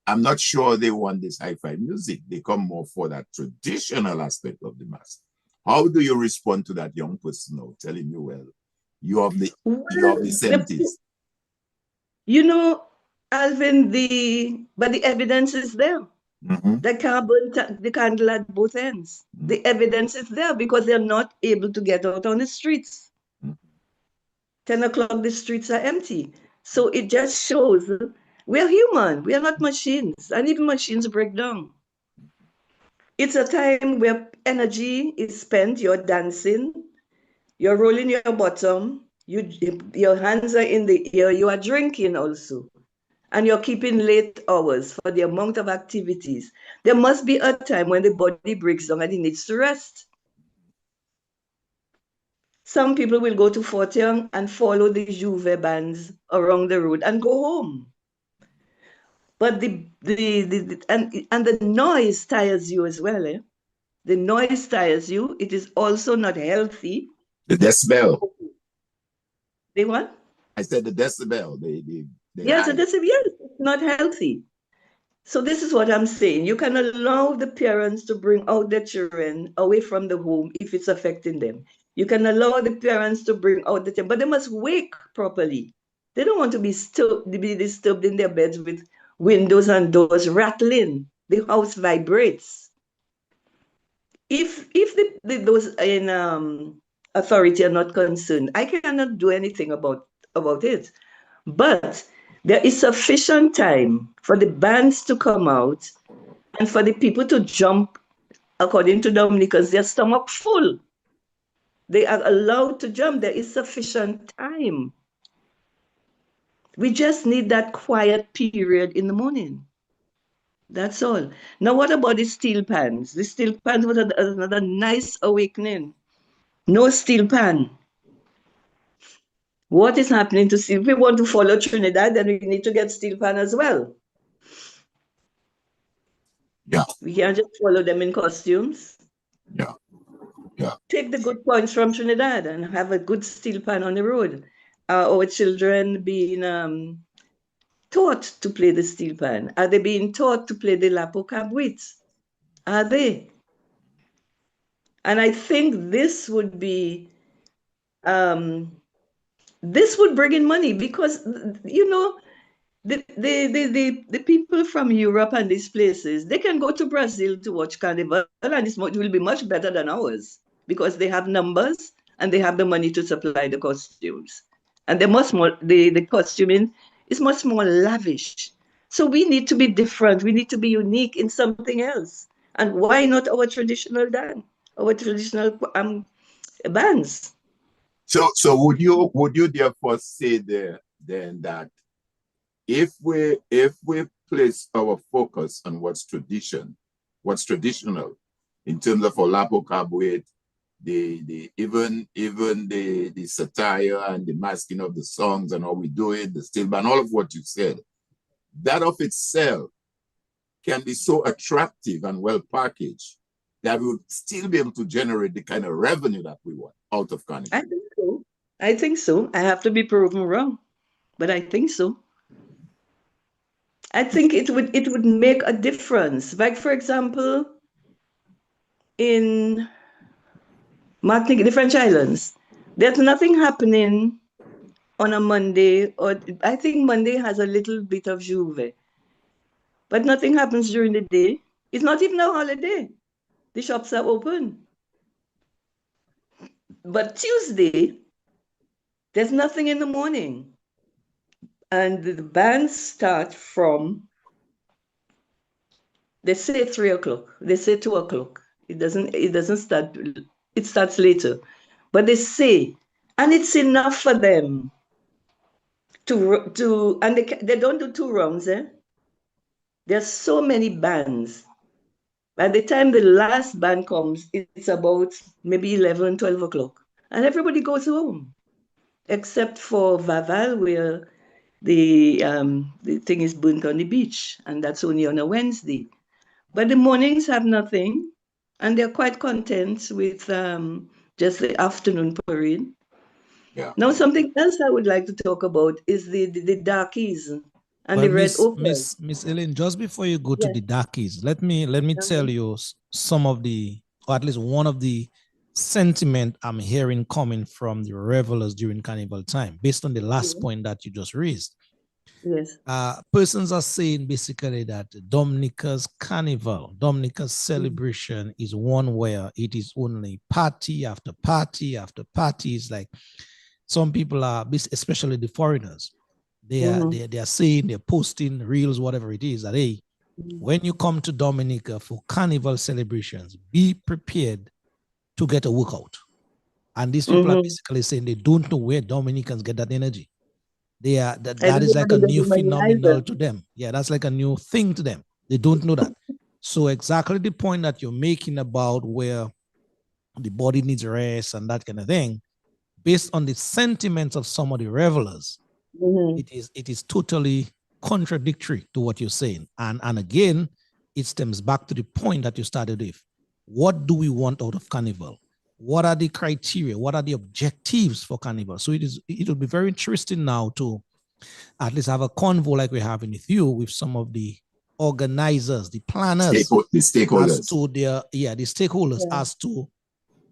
I'm not sure they want this hi-fi music. They come more for that traditional aspect of the mass. How do you respond to that young person now telling you, well, you have the 70s? You know, Alvin, but the evidence is there. They can't burn the candle at both ends. The evidence is there because they're not able to get out on the streets. 10 o'clock, the streets are empty. So it just shows we're human. We are not machines. And even machines break down. It's a time where energy is spent. You're dancing. You're rolling your bottom. Your hands are in the air. You are drinking also. And you're keeping late hours for the amount of activities. There must be a time when the body breaks down and it needs to rest. Some people will go to Fort Young and follow the Juve bands around the road and go home. But and the noise tires you as well. The noise tires you. It is also not healthy. The decibel. The what? I said the decibel. Yes, the decibel. Yes, it's not healthy. So this is what I'm saying. You can allow the parents to bring out their children away from the home if it's affecting them. You can allow the parents to bring out the children, but they must wake properly. They don't want to be disturbed in their beds with windows and doors rattling. The house vibrates. If those in authority are not concerned, I cannot do anything about it. But there is sufficient time for the bands to come out and for the people to jump, according to Dominicans, their stomach full. They are allowed to jump. There is sufficient time. We just need that quiet period in the morning. That's all. Now, what about the steel pans? The steel pans was another nice awakening. No steel pan. What is happening to steel? If we want to follow Trinidad, then we need to get steel pan as well. Yeah. We can't just follow them in costumes. Yeah. Yeah. Take the good points from Trinidad and have a good steel pan on the road. Our children being taught to play the steel pan? Are they being taught to play the lapo cabuit? Are they? And I think this would be, this would bring in money because, you know, the people from Europe and these places, they can go to Brazil to watch Carnival and it will be much better than ours because they have numbers and they have the money to supply the costumes. And they must more, the costuming is much more lavish. So we need to be different. We need to be unique in something else. And why not our traditional dance, our traditional bands? So would you therefore say there then that if we place our focus on what's traditional in terms of our lapo cabuet, even the satire and the masking of the songs and how we do it, the steel band, all of what you said, that of itself can be so attractive and well packaged that we would still be able to generate the kind of revenue that we want out of Carnival. I think so. I think so. I have to be proven wrong, but I think so. I think it would make a difference. Like, for example, in Martinique, the French Islands, there's nothing happening on a Monday, or I think Monday has a little bit of Juve, but nothing happens during the day. It's not even a holiday. The shops are open. But Tuesday, there's nothing in the morning. And the bands start from, they say 3 o'clock, they say 2 o'clock. It doesn't start, it starts later. But they say, and it's enough for them to and they don't do 2 rounds, eh? There's so many bands. By the time the last band comes, it's about maybe 11, 12 o'clock. And everybody goes home, except for Vaval, where the thing is burnt on the beach, and that's only on a Wednesday. But the mornings have nothing, and they're quite content with just the afternoon parade. Yeah. Now, something else I would like to talk about is the darkies and But the red ochres. Miss Ellen, just before you go to the darkies, let me tell you some of the, or at least one of the sentiment I'm hearing coming from the revelers during Carnival time, based on the last point that you just raised. Yes. Persons are saying basically that Dominica's carnival, Dominica's celebration is one where it is only party after party after party. It's like some people are, especially the foreigners, they are saying, they're posting reels, whatever it is, that hey, when you come to Dominica for carnival celebrations, be prepared to get a workout. And these people are basically saying they don't know where Dominicans get that energy. They are that is like a new phenomenon to them. Yeah, that's like a new thing to them. They don't know that. So exactly the point that you're making about where the body needs rest and that kind of thing, based on the sentiments of some of the revelers, it is totally contradictory to what you're saying. And again, it stems back to the point that you started with. What do we want out of carnival? What are the criteria? What are the objectives for carnival? So it will be very interesting now to at least have a convo like we're having with you, with some of the organizers, the planners, the stakeholders, as to their, the stakeholders, as to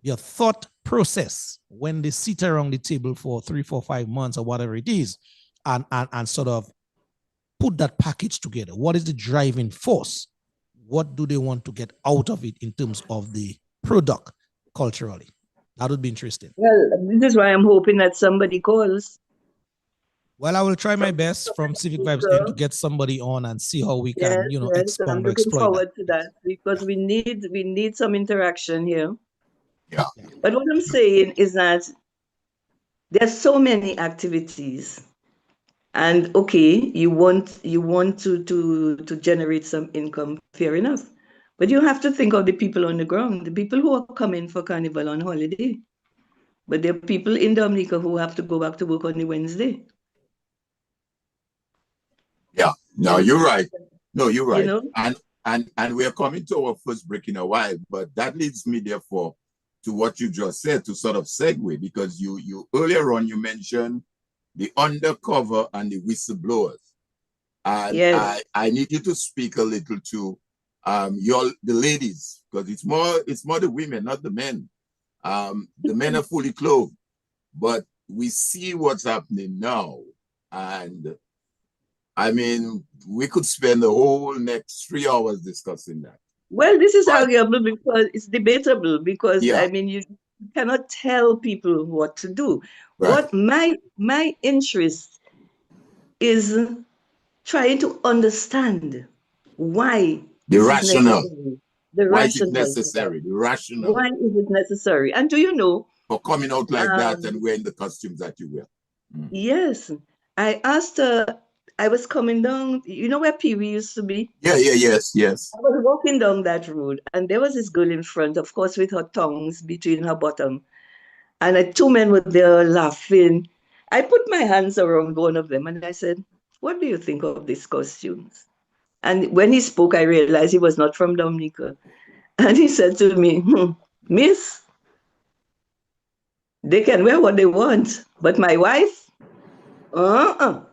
your thought process when they sit around the table for 3, 4, 5 months or whatever it is, and sort of put that package together. What is the driving force? What do they want to get out of it in terms of the product culturally? That would be interesting. Well, this is why I'm hoping that somebody calls. Well, I will try my best from Civic Vibes end to get somebody on and see how we can, I'm looking forward to that, because we need some interaction here. Yeah. But what I'm saying is that there's so many activities, and okay, you want to generate some income, fair enough. But you have to think of the people on the ground, the people who are coming for carnival on holiday. But there are people in Dominica who have to go back to work on the Wednesday. Yeah, no, you're right. No, you're right. You know? And we're coming to our first break in a while, but that leads me therefore to what you just said, to sort of segue, because you earlier on you mentioned the undercover and the whistleblowers. And yes. I need you to speak a little to the ladies, because it's more the women, not the men. The men are fully clothed, but we see what's happening now. And I mean, we could spend the whole next 3 hours discussing that. Well, this is arguable because it's debatable, because yeah. I mean, you cannot tell people what to do. Right. What my interest is trying to understand why the rationale. Why is it necessary? The rationale. Why is it necessary? And do you know, for coming out like that and wearing the costumes that you wear? Yes, I asked her. I was coming down, you know where Pee Wee used to be? Yes. I was walking down that road, and there was this girl in front, of course, with her tongues between her bottom. And 2 men were there laughing. I put my hands around one of them and I said, "What do you think of these costumes?" And when he spoke, I realized he was not from Dominica. And he said to me, "Miss, they can wear what they want, but my wife,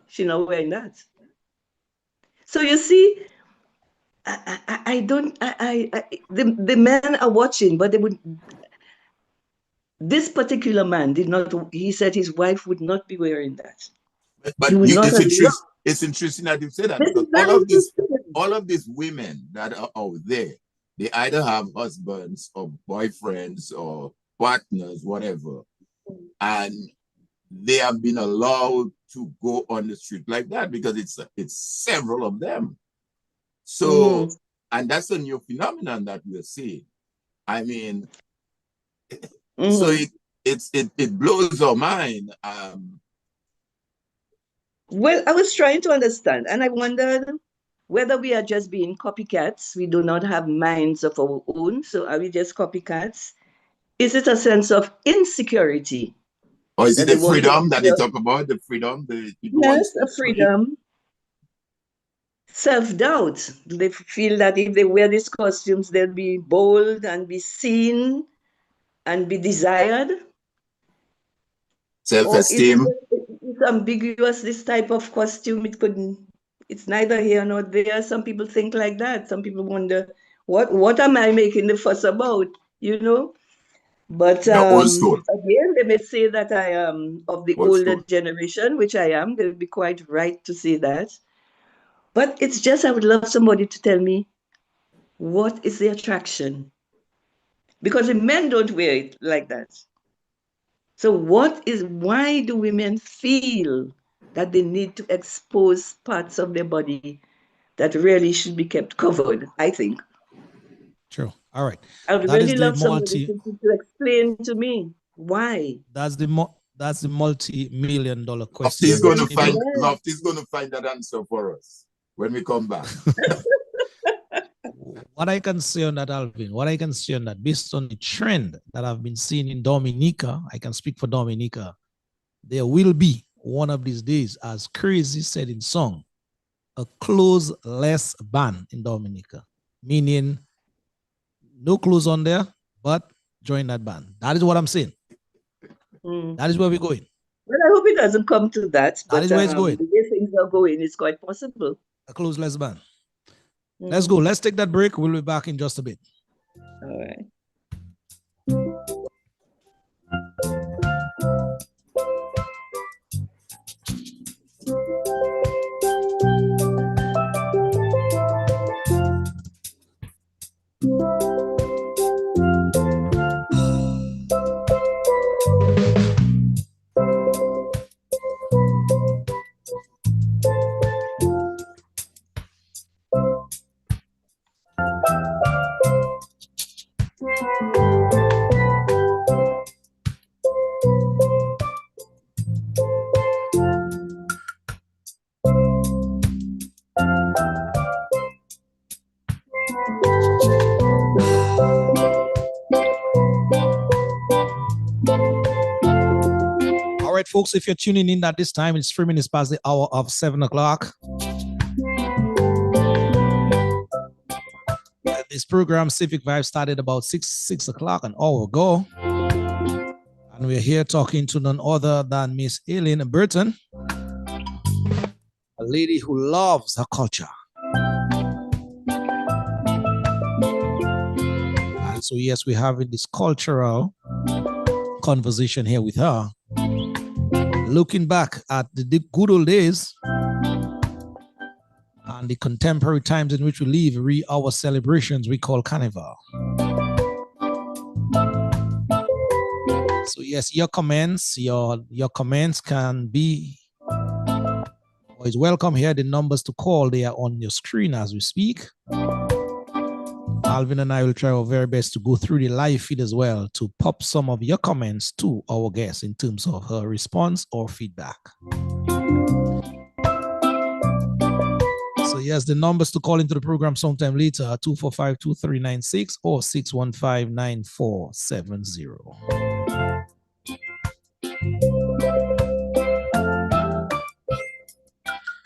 she's not wearing that." So you see, the men are watching, but this particular man did not, he said his wife would not be wearing that. But it's interesting that you say that, because all of these women that are out there, they either have husbands or boyfriends or partners, whatever, and they have been allowed to go on the street like that because it's several of them. So, and that's a new phenomenon that we're seeing. I mean, so it blows our mind. Well, I was trying to understand, and I wondered whether we are just being copycats. We do not have minds of our own. So are we just copycats? Is it a sense of insecurity? Or is it the freedom that they talk about? The freedom? Yes, a freedom. Self-doubt. Do they feel that if they wear these costumes, they'll be bold and be seen and be desired? Self-esteem. It's ambiguous, this type of costume. It's neither here nor there. Some people think like that. Some people wonder, what am I making the fuss about? You know? But The old school. again, they may say that I am of the Old older school. generation, which I am. They'll be quite right to say that. But it's just I would love somebody to tell me what is the attraction? Because the men don't wear it like that. So why do women feel that they need to expose parts of their body that really should be kept covered, I think. True. All right. I would That is really the love somebody multi. to explain to me why. That's the multi-million dollar question. Lofty's going to If you, find Yes. Lofty's going to find that answer for us when we come back. what I can say on that, Alvin, what I can say on that, based on the trend that I've been seeing in Dominica, I can speak for Dominica. There will be one of these days, as Crazy said in song, a clothes-less ban in Dominica, meaning no clothes on there, but join that ban. That is what I'm saying. Mm. That is where we're going. Well, I hope it doesn't come to that, That but is where it's going. the way things are going, it's quite possible. A clothes-less ban. Mm. Let's go. Let's take that break. We'll be back in just a bit. All right. All right, folks, if you're tuning in at this time, it's 3 minutes past the hour of 7 o'clock. This program, Civic Vibes, started about 6 o'clock an hour ago. And we're here talking to none other than Miss Aileen Burton, a lady who loves her culture. And so, yes, we're having this cultural conversation here with her, looking back at the good old days and the contemporary times in which we live, our celebrations we call Carnival. So yes, your comments can be always welcome here. The numbers to call, they are on your screen as we speak. Alvin and I will try our very best to go through the live feed as well to pop some of your comments to our guest in terms of her response or feedback. So yes, the numbers to call into the program sometime later are 245-2396 or 615-9470.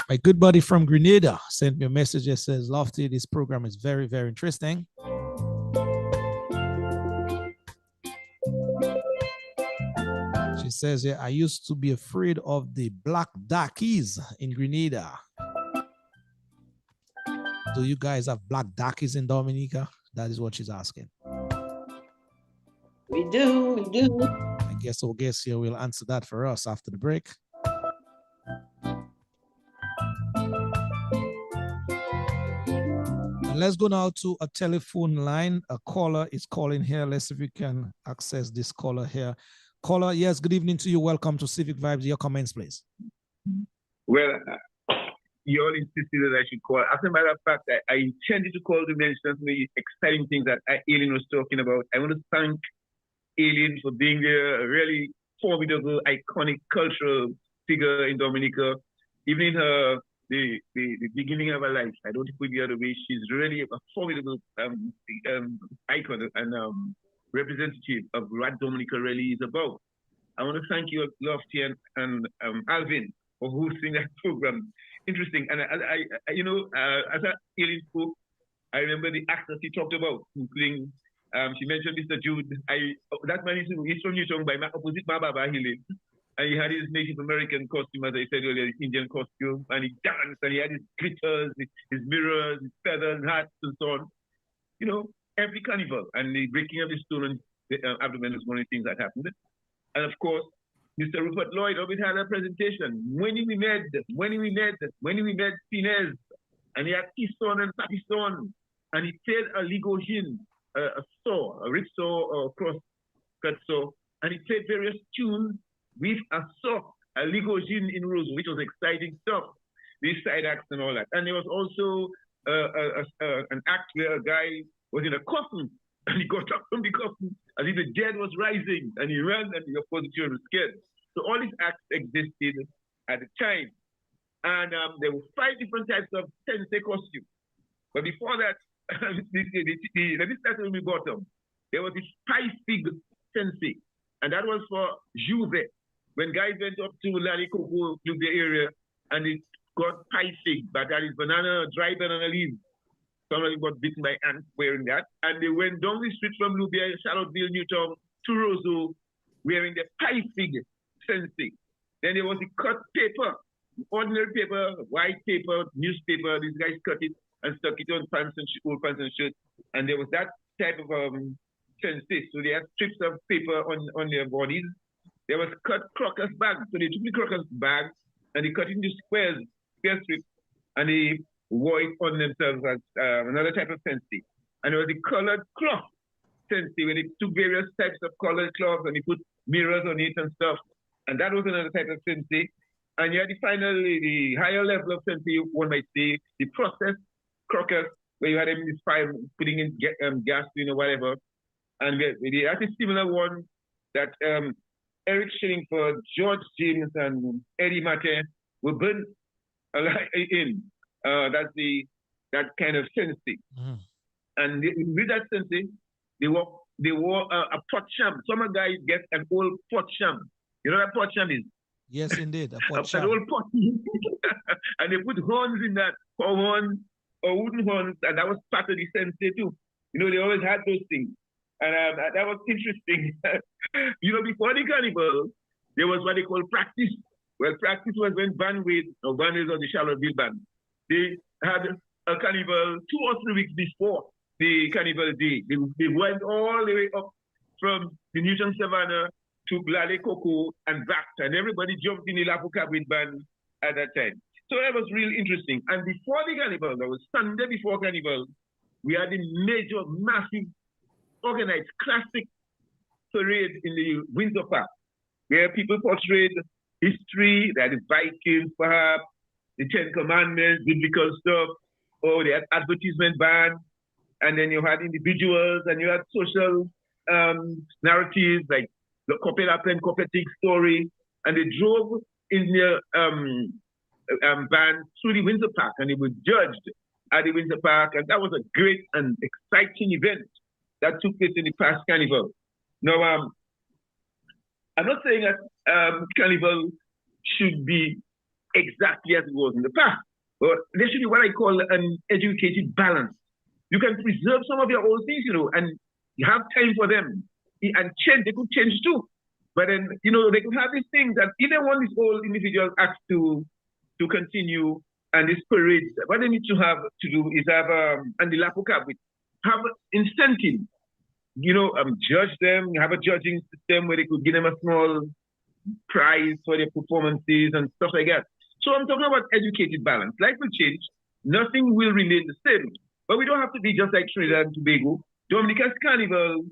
My good buddy from Grenada sent me a message that says, Lofty, this program is very, very interesting. She says, yeah, I used to be afraid of the black darkies in Grenada. Do you guys have black darkies in Dominica? That is what she's asking. We do. I guess our guest here will answer that for us after the break. And let's go now to a telephone line. A caller is calling here. Let's see if we can access this caller here. Caller, yes, good evening to you. Welcome to Civic Vibes. Your comments, please. Well, you all insisted that I should call. As a matter of fact, I intended to call to mention some of the exciting things that Aileen was talking about. I want to thank Aileen for being a really formidable, iconic cultural figure in Dominica. Even in the beginning of her life, I don't put the other way, she's really a formidable icon and representative of what Dominica really is about. I want to thank you, Lofty and Alvin, for hosting that program. Interesting. And I as Aileen spoke, I remember the actors he talked about, including she mentioned Mr. Jude. That man is from Newton by my opposite Baba Hillen. And he had his Native American costume, as I said earlier, his Indian costume, and he danced, and he had his glitters, his mirrors, his feathers, hats, and so on. You know, every carnival, and the breaking of the stone, and abdomen was one of the things that happened. And of course, Mr. Rupert Lloyd always had a presentation. When we met Finez, and he had Keystone and Pakistan, and he played a Ligogin, a saw, a rip saw, or cross-cut saw, and he played various tunes with a saw, a Ligogin in Rose, which was exciting stuff, these side acts and all that. And there was also an act where a guy was in a coffin, and he got up from the coffin as if the dead was rising, and he ran, and the opposition was scared. So all these acts existed at the time. And there were 5 different types of sensei costumes. But before that, let me start with the bottom. There was this pie fig sensei, and that was for Juve. When guys went up to Lali Coco, to the area, and it got pie fig, but that is dry banana leaves. Somebody got bitten by ants wearing that. And they went down the street from Lubia, Charlottesville, Newtown, to Roseau, wearing the pie fig sensei. Then there was the cut paper, ordinary paper, white paper, newspaper. These guys cut it and stuck it on pants and old pants and shirts. And there was that type of sensei. So they had strips of paper on their bodies. There was cut crocus bag. So they took the crocus bag and they cut it into square strips, and they wore it on themselves as another type of sensei. And there was the colored cloth sensei, where they took various types of colored cloth and they put mirrors on it and stuff. And that was another type of sensei. And you had the higher level of sensei, one might say, the process crocus, where you had them in this fire putting in gas, or whatever. And we had a similar one that Eric Schillingford, George James, and Eddie Mate were burnt in. That kind of sensei. Mm. And with that sensei, they wore a pot sham. Some guys get an old pot sham. You know what pot sham is? Yes, indeed. A pot sham. An old pot. And they put horns in that, or horns, or wooden horns, and that was part of the sensei too. They always had those things. And that was interesting. Before the carnival, there was what they call practice. Well, practice was when Bandways or the Charlottesville band, they had a carnival 2 or 3 weeks before the carnival day. They went all the way up from the Newton Savannah to Glale Coco and back, and everybody jumped in the Lapo Cabin band at that time. So that was really interesting. And before the carnival, that was Sunday before carnival, we had a major, massive, organized classic parade in the Windsor Park, where people portrayed history, they had the Vikings, perhaps, the 10 Commandments, biblical stuff, or they had advertisement band, and then you had individuals, and you had social narratives like the Copetic story, and they drove in their band through the Windsor Park, and they were judged at the Windsor Park, and that was a great and exciting event that took place in the past carnival. Now, I'm not saying that carnival should be exactly as it was in the past, but there should be what I call an educated balance. You can preserve some of your old things, and you have time for them, and change. They could change too, but then they could have these things that either one these old individuals ask to continue, and this parade. What they need to do is have and the Lapo Cab have incentive. Judge them, have a judging system where they could give them a small prize for their performances and stuff like that. So I'm talking about educated balance. Life will change. Nothing will remain the same. But we don't have to be just like Trinidad and Tobago. Dominica's carnival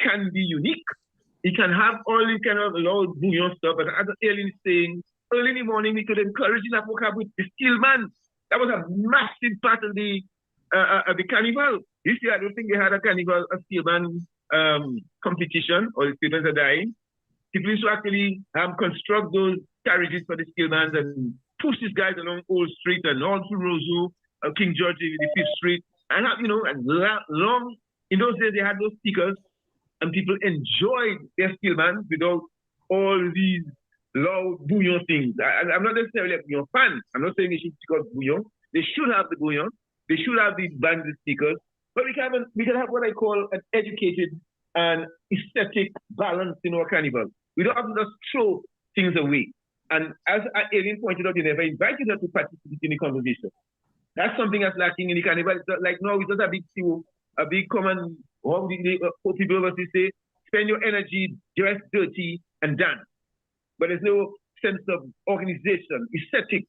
can be unique. It can have all this kind of loud bouillon stuff. But as Aileen is saying, early in the morning, we could encourage in Africa with the steel man. That was a massive part of the carnival. This year, I don't think they had a carnival, a steel man competition, or the students are dying. People used to actually construct those carriages for the skillmans and push these guys along Old Street and all through Roseau, King George, the 5th Street. And, and long, in those days, they had those speakers, and people enjoyed their skillmans without all these loud bouillon things. I'm not necessarily a bouillon fan. I'm not saying they should speak out bouillon. They should have the bouillon. They should have the band speakers. But we can have what I call an educated and aesthetic balance in our carnival. We don't have to just throw things away. And as Aileen pointed out, you never invited her to participate in the conversation. That's something that's lacking in the carnival. It's not like, no, it's just a big common, how people overseas say, spend your energy, dress dirty, and dance. But there's no sense of organization, aesthetic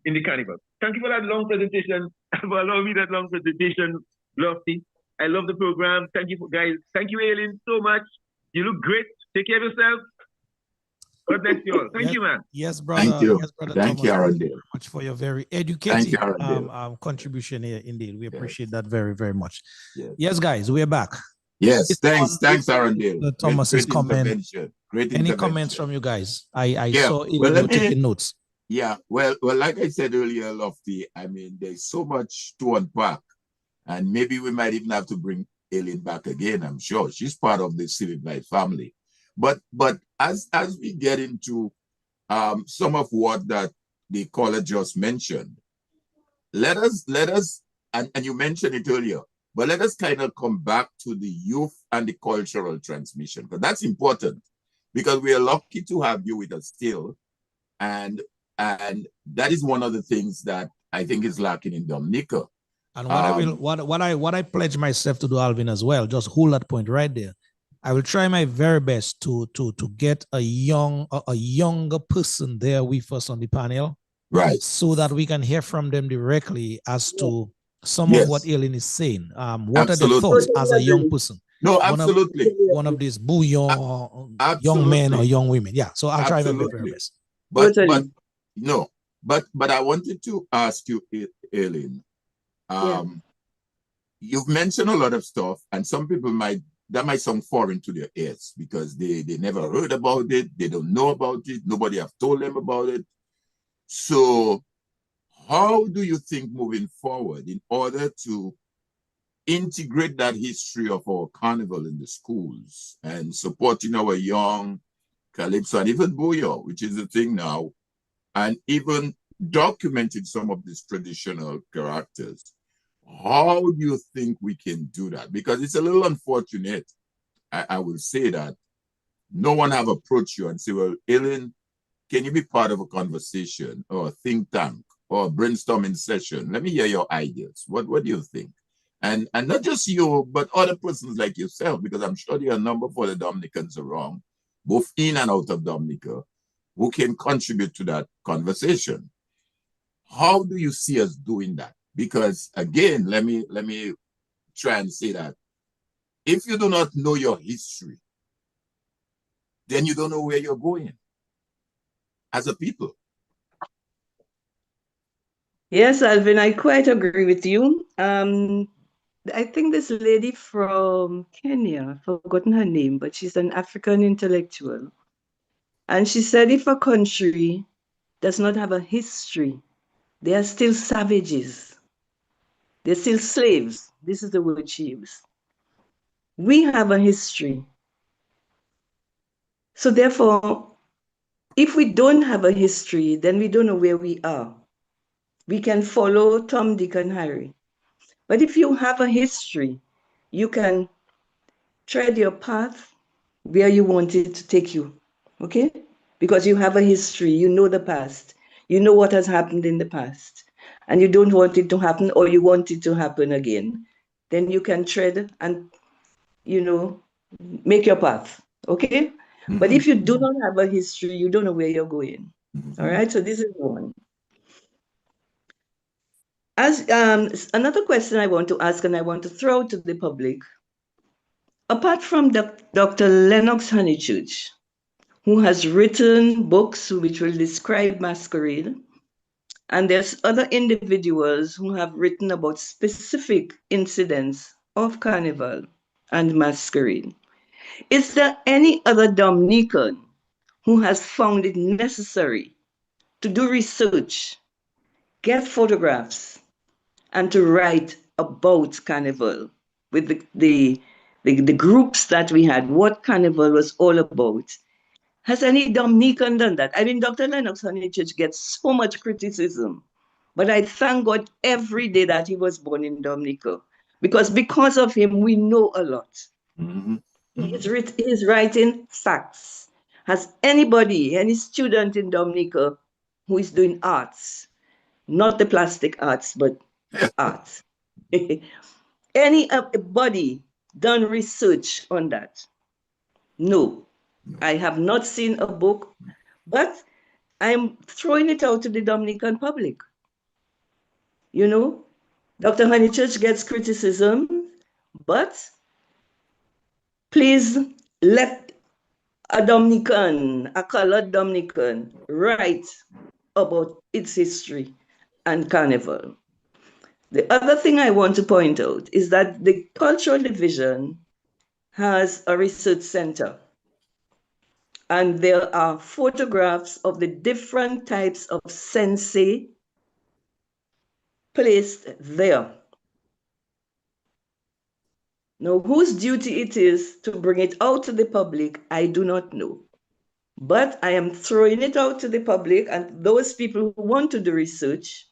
in the carnival. Thank you for that long presentation, for allowing me that long presentation, Lofty. I love the program. Thank you, guys. Thank you, Aileen, so much. You look great. Take care of yourself. God bless you all. Thank you, man. Yes, brother. Thank you. Yes, brother Thank Thomas. you, Thank you Arundel. very much for your very Thank educative you, Arundel. contribution here. Indeed, we Yes. appreciate that very, very much. Yes. Yes, guys, we're back. Yes, It's thanks, Thomas Arundel. Great, Thomas's great comment. intervention. Great Any intervention. comments from you guys? I Yeah, saw it. well, You let were me- taking notes. Yeah, well, like I said earlier, Lofty, I mean, there's so much to unpack, and maybe we might even have to bring Aileen back again. I'm sure she's part of the Civic Vibes family. But as we get into some of what that the caller just mentioned, let us, and you mentioned it earlier, but let us kind of come back to the youth and the cultural transmission, because that's important, because we are lucky to have you with us still, and that is one of the things that I think is lacking in Dominica. And what I pledge myself to do, Alvin, as well, just hold that point right there. I will try my very best to get a younger person there with us on the panel, Right, so that we can hear from them directly as to some Yes. of what Aileen is saying. What are the Absolutely. thoughts as a young person? No, absolutely. One of these bouillon young men or Absolutely. young women. Yeah. So I'll try my very Absolutely. best. But Totally. but I wanted to ask you, Aileen. You've mentioned a lot of stuff, and some people might sound foreign to their ears because they never heard about it, they don't know about it, nobody have told them about it. So how do you think moving forward, in order to integrate that history of our carnival in the schools and supporting our young calypso and even bouillon, which is the thing now, and even documenting some of these traditional characters, how do you think we can do that? Because it's a little unfortunate, I will say, that no one have approached you and say, well, Aileen, can you be part of a conversation or a think tank or a brainstorming session? Let me hear your ideas. What do you think? And not just you, but other persons like yourself, because I'm sure there are a number of other Dominicans around, both in and out of Dominica, who can contribute to that conversation. How do you see us doing that? Because again, let me try and say that if you do not know your history, then you don't know where you're going as a people. Yes, Alvin, I quite agree with you. I think this lady from Kenya, I've forgotten her name, but she's an African intellectual. And she said if a country does not have a history, they are still savages. They're still slaves. This is the word she used. We have a history. So therefore, if we don't have a history, then we don't know where we are. We can follow Tom, Dick, and Harry. But if you have a history, you can tread your path where you want it to take you, okay? Because you have a history, you know the past, you know what has happened in the past, and you don't want it to happen, or you want it to happen again. Then you can tread and, make your path, okay? But if you do not have a history, you don't know where you're going. All right, so this is one. As another question I want to ask, and I want to throw to the public, apart from Dr. Lennox Honeychurch, who has written books which will describe masquerade, and there's other individuals who have written about specific incidents of carnival and masquerade. Is there any other Dominican who has found it necessary to do research, get photographs, and to write about carnival with the groups that we had, what carnival was all about? Has any Dominican done that? I mean, Dr. Lennox Honeychurch gets so much criticism, but I thank God every day that he was born in Dominica, because of him, we know a lot. He's writing facts. Has anybody, any student in Dominica who is doing arts, not the plastic arts, but arts, anybody done research on that? No, I have not seen a book, but I'm throwing it out to the Dominican public. You know, Dr. Honeychurch gets criticism, but please let a Dominican, a colored Dominican, write about its history and carnival. The other thing I want to point out is that the Cultural Division has a research center, and there are photographs of the different types of sensei placed there. Now, whose duty it is to bring it out to the public, I do not know. But I am throwing it out to the public and those people who want to do research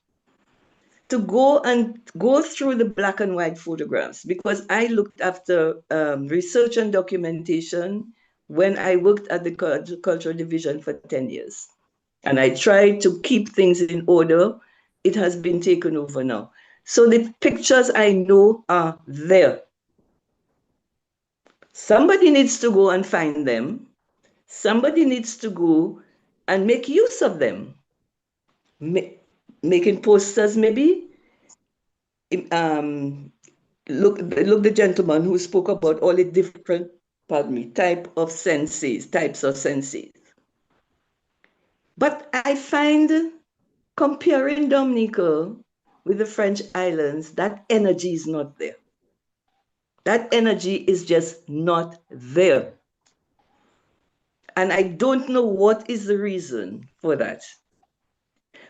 to go through the black and white photographs, because I looked after research and documentation when I worked at the Cultural Division for 10 years. And I tried to keep things in order. It has been taken over now. So the pictures I know are there. Somebody needs to go and find them. Somebody needs to go and make use of them. Making posters, maybe. Look, the gentleman who spoke about all the different, types of senseis. But I find comparing Dominica with the French islands, that energy is not there. That energy is just not there. And I don't know what is the reason for that.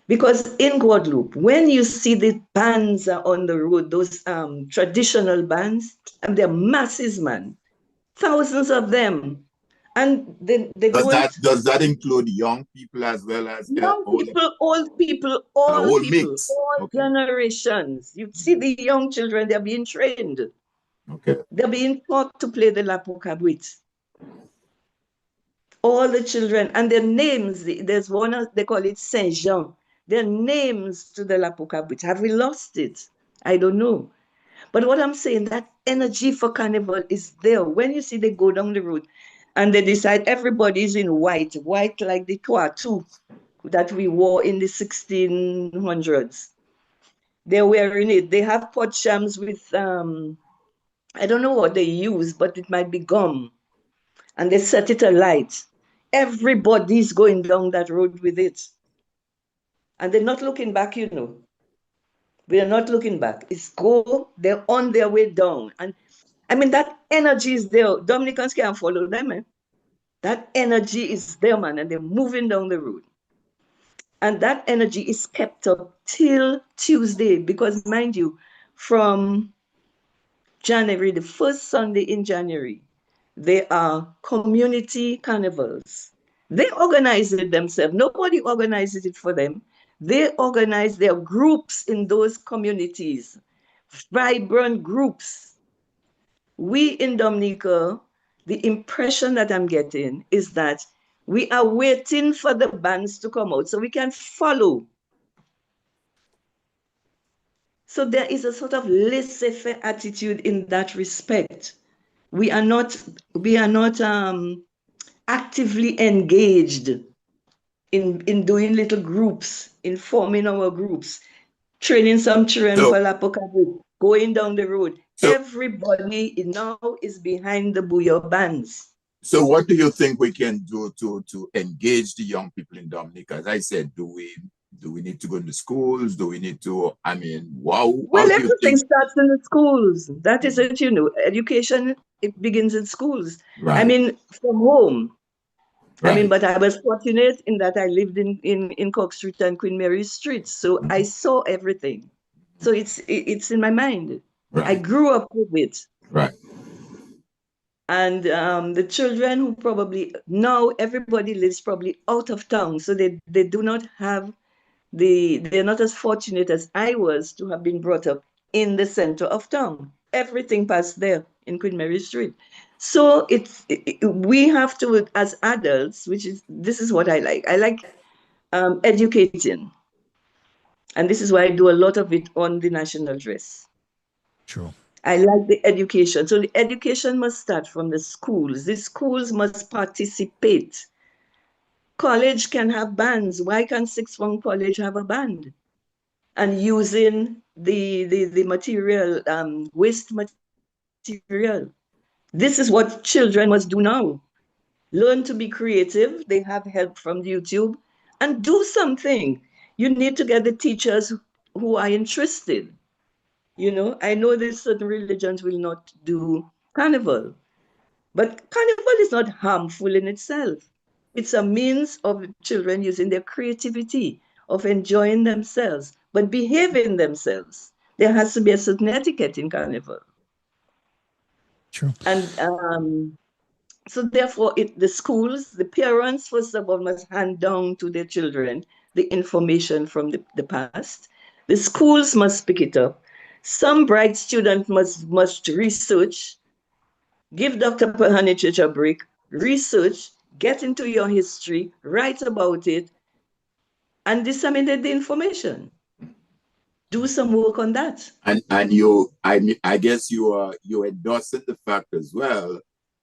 Because in Guadeloupe, when you see the bands are on the road, those traditional bands, and they're masses, man, thousands of them. And they does that include young people as well as young people, old people, all people, mix. all generations. You see the young children, they're being trained. Okay. They're being taught to play the lapokabwit. All the children, and their names, there's one, they call it Saint Jean. Their names to the lapokabwit. Have we lost it? I don't know. But what I'm saying, that energy for carnival is there. When you see they go down the road and they decide everybody's in white like the tuatu that we wore in the 1600s. They're wearing it. They have pot shams with, I don't know what they use, but it might be gum. And they set it alight. Everybody's going down that road with it. And they're not looking back, you know. We are not looking back. They're on their way down. And I mean, that energy is there. Dominicans can't follow them, man. That energy is there, man, and they're moving down the road. And that energy is kept up till Tuesday, because mind you, from January, the first Sunday in January, there are community carnivals. They organize it themselves. Nobody organizes it for them. They organize their groups in those communities, vibrant groups. We in Dominica, the impression that I'm getting is that we are waiting for the bands to come out so we can follow. So there is a sort of laissez-faire attitude in that respect. We are not actively engaged in doing little groups, in forming our groups, training some children for Lapokabwit, going down the road. Everybody now is behind the Booyah bands. So what do you think we can do to engage the young people in Dominica? As I said, do we need to go into schools? Do we need to, I mean, wow. Well, everything starts in the schools. That is it, you know. Education, it begins in schools. Right. I mean, from home. Right. I mean, but I was fortunate in that I lived in Cork Street and Queen Mary Street. So I saw everything. So it's in my mind. Right. I grew up with it. Right. And the children who probably, now everybody lives probably out of town. So they do not have they're not as fortunate as I was to have been brought up in the center of town. Everything passed there in Queen Mary Street. So we have to, as adults, this is what I like. I like educating. And this is why I do a lot of it on the national dress. True. I like the education. So the education must start from the schools. The schools must participate. College can have bands. Why can't sixth form college have a band? And using the material, waste material. This is what children must do now. Learn to be creative. They have help from YouTube and do something. You need to get the teachers who are interested. You know, I know that certain religions will not do carnival, but carnival is not harmful in itself. It's a means of children using their creativity, of enjoying themselves, but behaving themselves. There has to be a certain etiquette in carnival. True. And so therefore, the schools, the parents, first of all, must hand down to their children the information from the past. The schools must pick it up. Some bright student must research, give Dr. Perhanich a break, research, get into your history, write about it, and disseminate the information. Do some work on that. And you, I guess you endorsing the fact as well,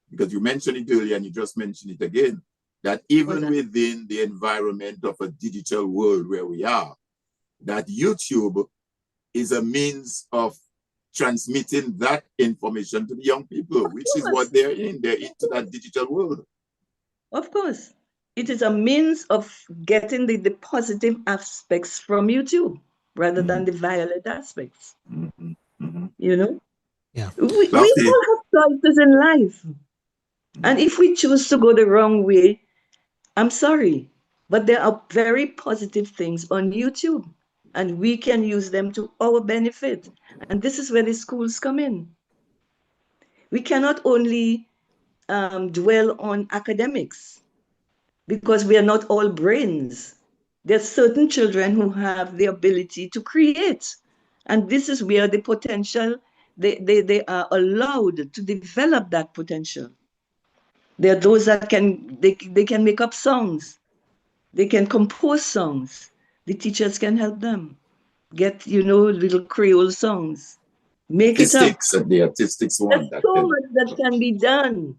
because you mentioned it earlier and you just mentioned it again, that even within the environment of a digital world where we are, that YouTube is a means of transmitting that information to the young people, which is what they're in. They're into that digital world. Of course. It is a means of getting the positive aspects from YouTube rather than the violent aspects. You know? Yeah. We all have choices in life. And if we choose to go the wrong way, I'm sorry, but there are very positive things on YouTube, and we can use them to our benefit. And this is where the schools come in. We cannot only dwell on academics because we are not all brains. There's certain children who have the ability to create. And this is where the potential, they are allowed to develop that potential. There are those that they can make up songs. They can compose songs. The teachers can help them get, little Creole songs. Make it up. The artistics one. There's so much that can be done.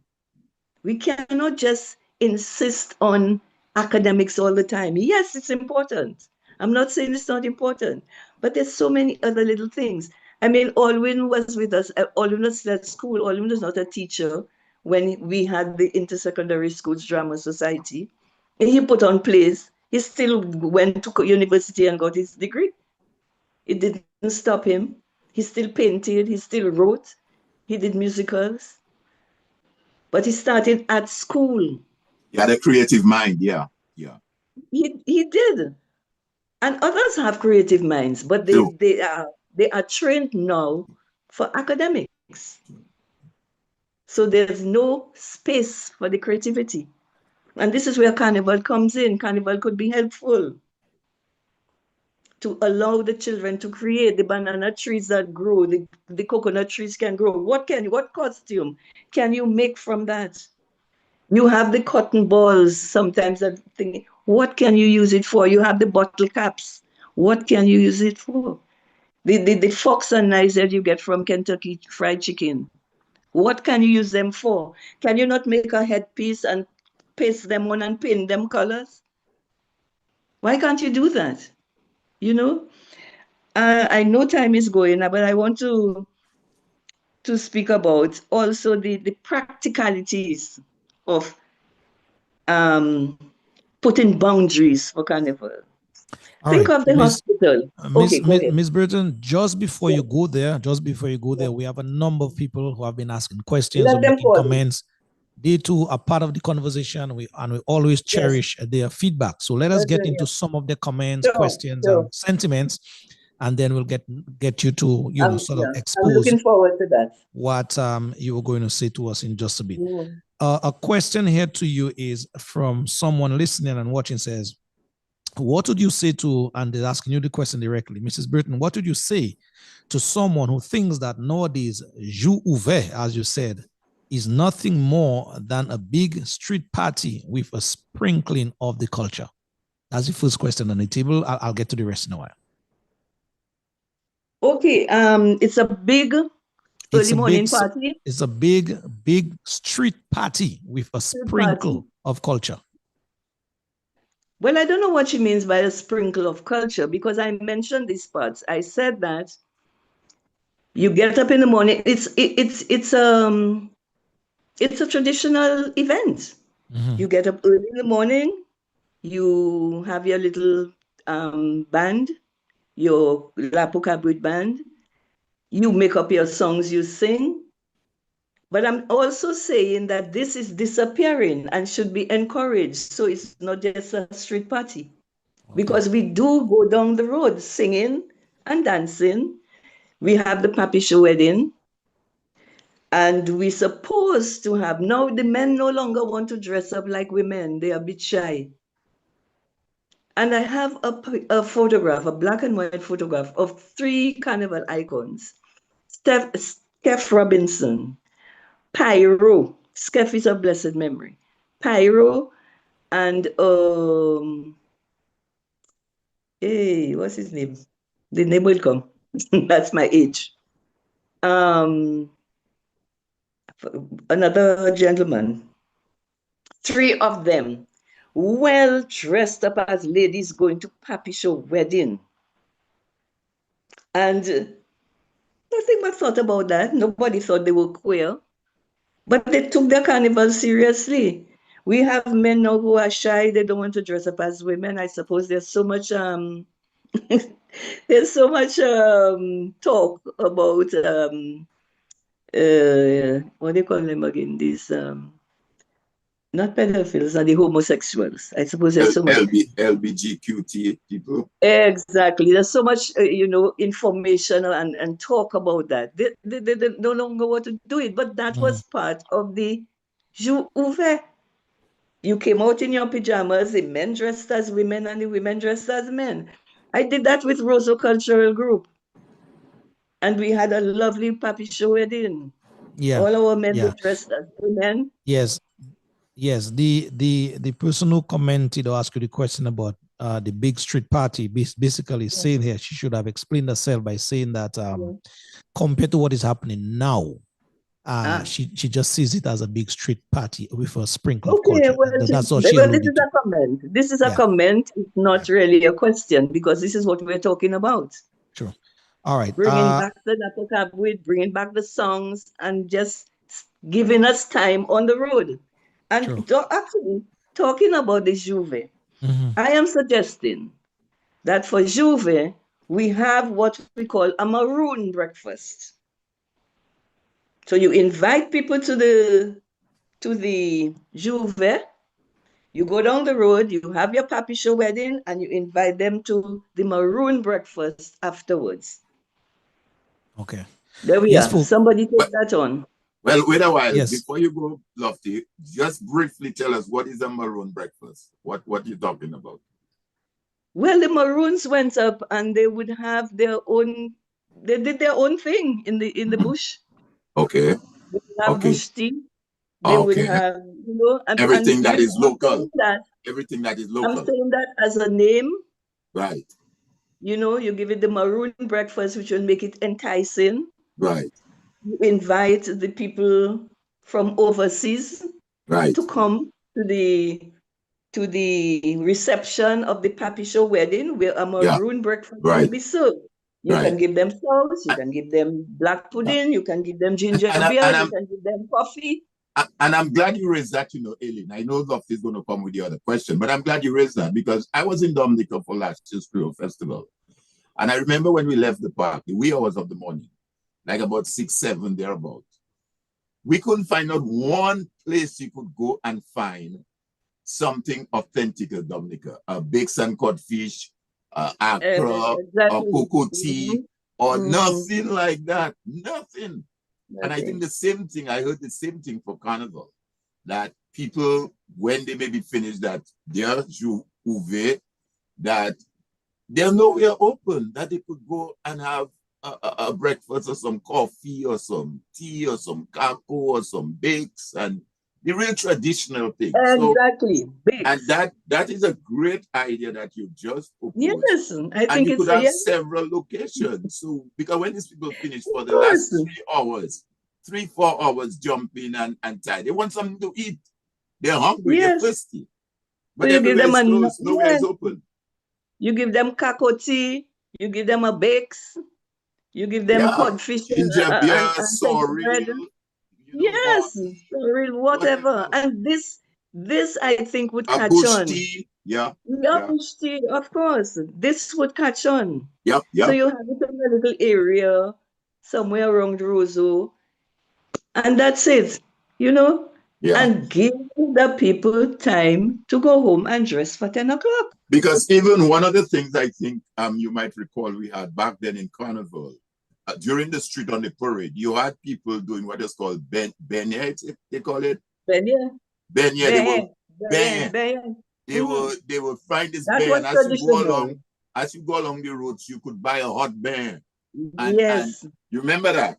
We cannot just insist on academics all the time. Yes, it's important. I'm not saying it's not important, but there's so many other little things. I mean, Alwyn was with us. Alwyn was at school. Alwyn was not a teacher when we had the Intersecondary Schools Drama Society. And he put on plays. He still went to university and got his degree. It didn't stop him. He still painted. He still wrote. He did musicals. But he started at school. He had a creative mind, yeah. He did. And others have creative minds, but they are trained now for academics. So there's no space for the creativity. And this is where Carnival comes in. Carnival could be helpful to allow the children to create. The banana trees that grow, the coconut trees can grow. What costume can you make from that? You have the cotton balls sometimes that thing. What can you use it for? You have the bottle caps. What can you use it for? The forks and knives that you get from Kentucky Fried Chicken. What can you use them for? Can you not make a headpiece and paste them on and paint them colors? Why can't you do that? I know time is going, but I want to speak about also the practicalities of putting boundaries for Carnival. Think of the hospital. Ms. Burton, just before you go there, we have a number of people who have been asking questions or making comments. They too are part of the conversation. We always cherish their feedback. So let us get into some of the comments, questions, and sentiments, and then we'll get you to expose. I'm looking forward to that. What you were going to say to us in just a bit. A question here to you is from someone listening and watching. Says, what would you say to, and they're asking you the question directly, Mrs. Burton, what would you say to someone who thinks that nowadays Jeu Ouvert, as you said, is nothing more than a big street party with a sprinkling of the culture? That's the first question on the table. I'll get to the rest in a while. Okay, it's a big early morning party. It's a big street party with a sprinkle of culture. Well, I don't know what she means by a sprinkle of culture, because I mentioned these parts. I said that you get up in the morning. It's a traditional event. You get up early in the morning. You have your little band, your Lapu Kabrit band. You make up your songs, you sing. But I'm also saying that this is disappearing and should be encouraged. So it's not just a street party. Because we do go down the road singing and dancing. We have the Papi Show wedding. And we're supposed to have, now the men no longer want to dress up like women. They are a bit shy. And I have a photograph, a black and white photograph of 3 carnival icons. Steph Robinson, Pyro. Steph is of blessed memory. Pyro and hey, what's his name? The name will come. That's my age. Another gentleman. 3 of them, well dressed up as ladies going to Papi Show wedding. And nothing but thought about that. Nobody thought they were queer. But they took their carnival seriously. We have men now who are shy. They don't want to dress up as women. I suppose there's so much there's so much talk about what do you call them again? These not pedophiles, are the homosexuals. I suppose there's so much LBGQT people. Exactly. There's so much information and talk about that. They no longer want to do it, but that was part of the jour ouvert. You came out in your pajamas, the men dressed as women and the women dressed as men. I did that with Roseau Cultural Group. And we had a lovely Papi Show wedding. Yeah. All our men were dressed as women. Yes. The person who commented or asked you the question about the big street party, basically saying here, she should have explained herself by saying that compared to what is happening now, she just sees it as a big street party with a sprinkle of culture. Well, that's all this is a comment. This is a comment. It's not really a question, because this is what we're talking about. True. All right. Bringing back the Lapu Kabrit, bringing back the songs, and just giving us time on the road. And actually, talking about the Juve, I am suggesting that for Juve, we have what we call a maroon breakfast. So you invite people to the Juve, you go down the road, you have your Papi Show wedding, and you invite them to the maroon breakfast afterwards. Okay. There we are. Somebody take that on. Well, wait a while. Before you go, Lofty, just briefly tell us, what is a maroon breakfast? What you talking about? Well, the Maroons went up and they would have their own, they did their own thing in the bush. Okay. They would have bush tea. They would have, everything that is local. Everything that is local. I'm saying that as a name. Right. You give it the maroon breakfast, which will make it enticing. Right. You invite the people from overseas to come to the reception of the Papi Show wedding, where a maroon breakfast will be served. You can give them sauce, you can give them black pudding, you can give them ginger beer, you can give them coffee. And I'm glad you raised that, Aileen. I know Lofty is going to come with the other question, but I'm glad you raised that, because I was in Dominica for last year's Creole Festival. And I remember when we left the park, the wee hours of the morning, like about 6, 7, thereabout. We couldn't find out one place you could go and find something authentic of Dominica, a baked and cod fish, accra, or cocoa tea, or nothing like that. Nothing. And I think the same thing, I heard the same thing for Carnival, that people, when they maybe finish that their jour ouvert, that they're nowhere open, that they could go and have a breakfast or some coffee or some tea or some cocoa or some bakes and the real traditional thing. Exactly. So, and that is a great idea that you just proposed. Yes, I and think you it's could have yes, several locations. So because when these people finish for of the last course. 3 hours, 3-4 hours jumping and tired, they want something to eat. They're hungry, they're Yes. thirsty. So But you give everywhere them is a closed, nowhere yes. is open. You give them kakoti, you give them a bakes, you give them Yeah, codfish ginger beer, and turkey bread. sorrel, Yes, barley, sorry, whatever. whatever. And this I think would A catch bush on. tea, yeah, Yeah, yeah, bush tea, of course. This would catch on. yep, So yep, you have it in a little area somewhere around Roseau, and that's it, you know, yeah. and give the people time to go home and dress for 10 o'clock. Because even one of the things I think you might recall we had back then in Carnival, during the street on the parade, you had people doing what is called beignet, if they call it. Beignet, Beignet, they will beignet. beignet. They will find this That beignet. was And traditional. as you go along the roads, you could buy a hot beignet. And Yes, you remember that?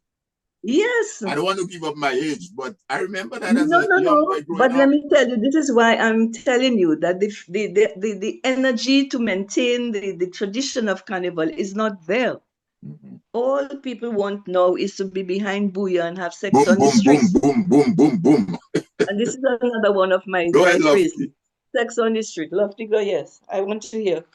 yes. I don't want to give up my age, but I remember that as No, a no, young no. boy growing But let up. me tell you, this is why I'm telling you that the energy to maintain the tradition of carnival is not there. Mhm. All people want now is to be behind booyah and have sex Boom, on the boom, boom, street. boom, boom, boom, boom. And this is another one of my Go ahead, phrase. Lofty. Sex on the street. Love to go, yes. I want to hear.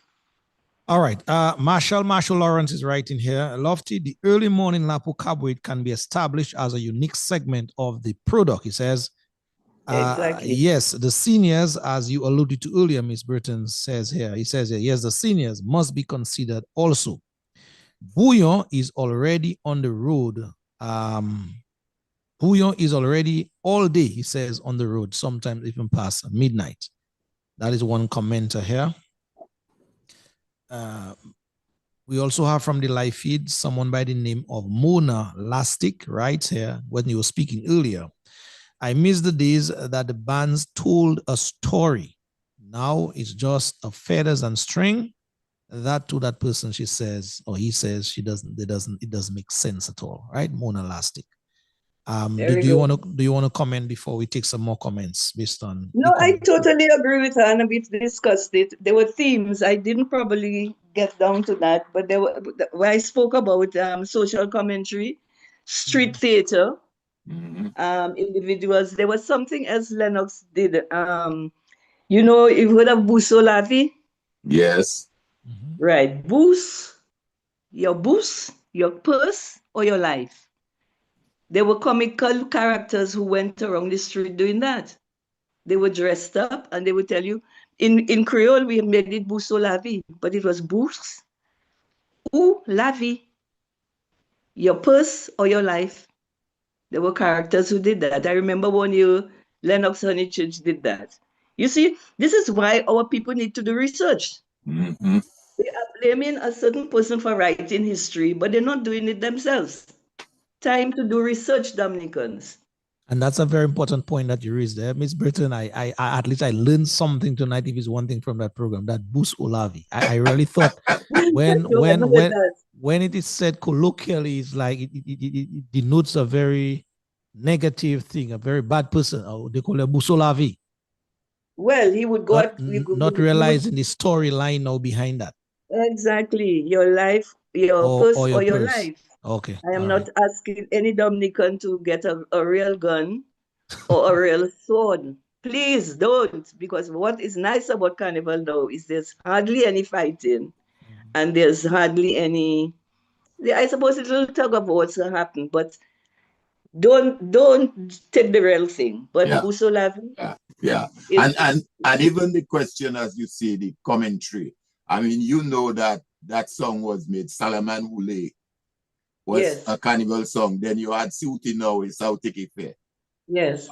All right. Marshall Lawrence is writing here. Lofty, the early morning Lapu carbohydrate can be established as a unique segment of the product. He says, Exactly. yes, the seniors, as you alluded to earlier, Ms. Burton says here, he says here, yes, the seniors must be considered also. Bouillon is already on the road. Bouillon is already all day, he says, on the road, sometimes even past midnight. That is one commenter here. We also have from the live feed someone by the name of Mona Lastic right here when you were speaking earlier. I miss the days that the bands told a story. Now it's just a feathers and string. That to that person, she says, or he says, it doesn't make sense at all, right? Mona Lastic. Do you want to comment before we take some more comments based on? No, I totally agree with her, and we've discussed it. There were themes. I didn't probably get down to that, but there were where I spoke about social commentary, street theater, individuals. There was something else Lennox did. You know, you've heard of Busso Lavi? Yes. Right. Boost, your purse, or your life. There were comical characters who went around the street doing that. They were dressed up and they would tell you, in Creole, we made it Busso Lavi, but it was Bous ou Lavi, your purse or your life. There were characters who did that. I remember one year, Lennox Honeychurch did that. You see, this is why our people need to do research. Mm-hmm. They are blaming a certain person for writing history, but they're not doing it themselves. Time to do research, Dominicans. And that's a very important point that you raised there. Miss Burton, I at least I learned something tonight, if it's one thing from that program, that Bus Olavi. I really thought when it is said colloquially, it's like it denotes a very negative thing, a very bad person. Oh, they call it Bus Olavi. Well, he would go not realizing the storyline now behind that. Exactly. Your life, your purse or your life. Okay. I am not asking any Dominican to get a real gun or a real sword. Please don't, because what is nice about Carnival now is there's hardly any fighting and there's hardly any, I suppose a little tug of war's going to happen, but don't take the real thing. But yeah. Yeah. And even the question, as you see, the commentary, I mean, you know that song was made, Salaman Hule was a carnival song. Then you had Suti Now with South Fair. Yes.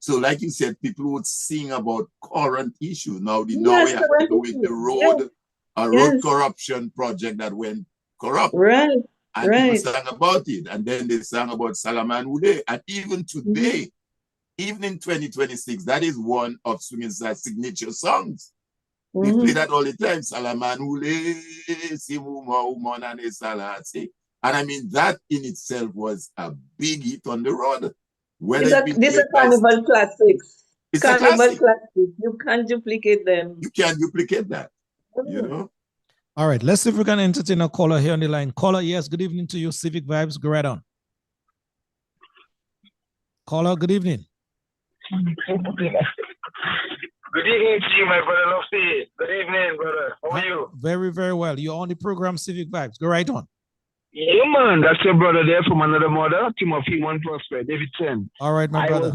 So like you said, people would sing about current issues. Now we have to do with the road, road corruption project that went corrupt. Right. And people sang about it. And then they sang about Salaman Hule. And even today, even in 2026, that is one of Swinging Star's signature songs. We play that all the time. Salaman Hule, Simuma Umonane Salati. And I mean, that in itself was a big hit on the road. Whether These are Carnival classics. it's Carnival a classic. classics. You can't duplicate them. You can't duplicate that, you know? All right, let's see if we can entertain a caller here on the line. Caller, yes, good evening to you, Civic Vibes. Go right on. Caller, good evening. Good evening to you, my brother Lofty. Good evening, brother. How are you? Very, very well. You're on the program Civic Vibes. Go right on. Yeah, man. That's your brother there from another mother, Timothy One Prosper, Davidson. All right, my brother.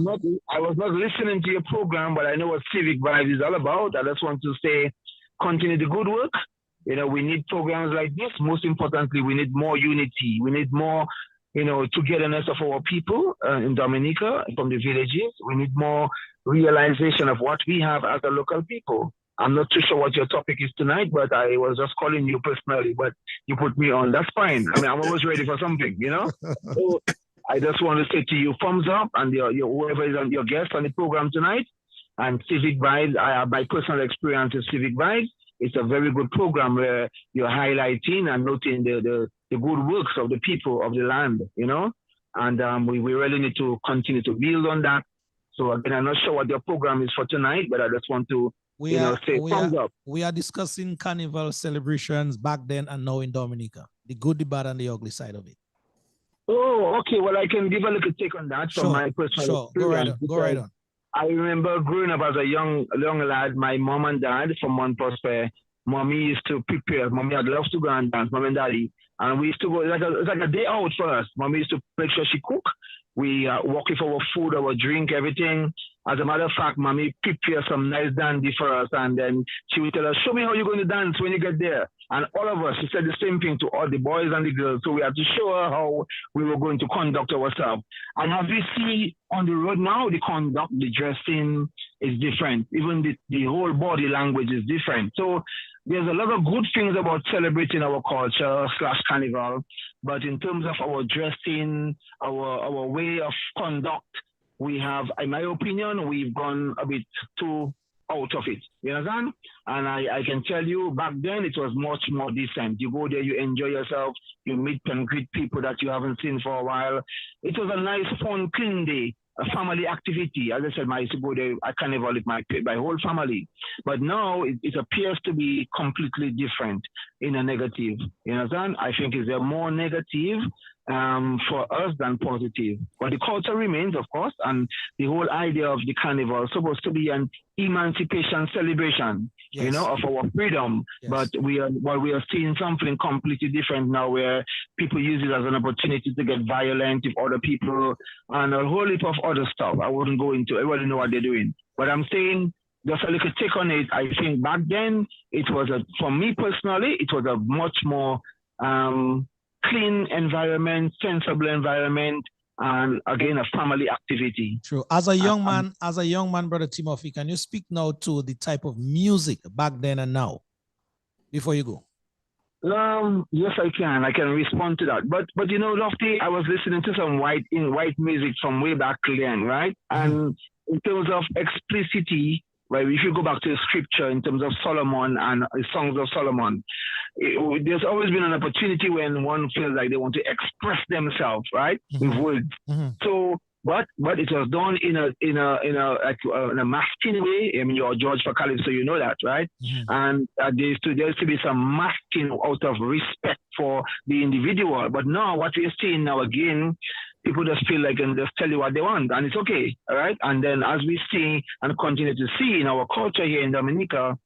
I was not listening to your program, but I know what Civic Vibes is all about. I just want to say, continue the good work. You know, we need programs like this. Most importantly, we need more unity. We need more, you know, togetherness of our people in Dominica, from the villages. We need more realization of what we have as a local people. I'm not too sure what your topic is tonight, but I was just calling you personally, but you put me on. That's fine. I mean, I'm always ready for something, you know? So I just want to say to you, thumbs up, and your whoever is on your guest on the program tonight, and Civic Vibes. I have my personal experience with Civic Vibes. It's a very good program where you're highlighting and noting the good works of the people of the land, you know? And we really need to continue to build on that. So again, I'm not sure what your program is for tonight, but I just want to say thumbs up. We are discussing carnival celebrations back then and now in Dominica, the good, the bad, and the ugly side of it. Oh, okay. Well, I can give a little take on that from my personal experience. Go right on. I remember growing up as a young lad, my mom and dad from Mount Prosper, mommy used to prepare. Mommy had loved to go and dance, mom and daddy. And we used to go, it's like a day out for us. Mommy used to make sure she cook. We walk with our food, our drink, everything. As a matter of fact, mommy prepared some nice dandy for us. And then she would tell us, show me how you're going to dance when you get there. And all of us, she said the same thing to all the boys and the girls. So we had to show her how we were going to conduct ourselves. And as we see on the road now, the conduct, the dressing is different. Even the whole body language is different. So there's a lot of good things about celebrating our culture / carnival. But in terms of our dressing, our way of conduct, we have, in my opinion, we've gone a bit too out of it. You understand? And I can tell you, back then it was much more decent. You go there, you enjoy yourself, you meet and greet people that you haven't seen for a while. It was a nice, fun, clean day, a family activity. As I said, I used to go there, I carnival with my whole family. But now it appears to be completely different in a negative. You understand? I think it's a more negative for us than positive. But the culture remains, of course, and the whole idea of the carnival is supposed to be an emancipation celebration, yes, you know, of our freedom. Yes. But we are seeing something completely different now, where people use it as an opportunity to get violent with other people and a whole heap of other stuff. I wouldn't go into. Everybody know what they're doing. But I'm saying, just a little take on it. I think back then it was for me personally, it was a much more clean environment, sensible environment, and again, a family activity. True. As a young man, Brother Timothy, can you speak now to the type of music back then and now, before you go? Yes, I can. I can respond to that. But you know, Lofty, I was listening to some white music from way back then, right? And in terms of explicitity, right, if you go back to the scripture in terms of Solomon and the songs of Solomon, there's always been an opportunity when one feels like they want to express themselves, right, with words. So, but it was done in a masculine way. I mean, you're George for Caliph, so you know that, right? And there used to be some masking out of respect for the individual. But now, what we're seeing now again, people just feel like and just tell you what they want, and it's okay, all right? And then as we see and continue to see in our culture here in Dominica,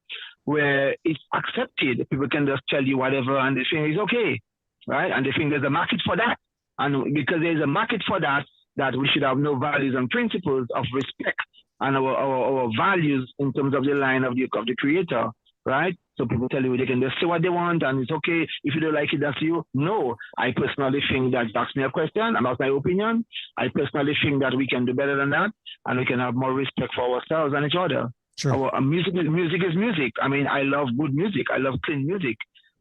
where it's accepted, people can just tell you whatever, and they think it's okay, right? And they think there's a market for that. And because there's a market for that we should have no values and principles of respect and our values in terms of the line of the Creator, right? So people tell you they can just say what they want and it's okay. If you don't like it, that's you. No, I personally think that that's my question and that's my opinion. I personally think that we can do better than that and we can have more respect for ourselves and each other. Sure. Our music is music. I mean, I love good music. I love clean music.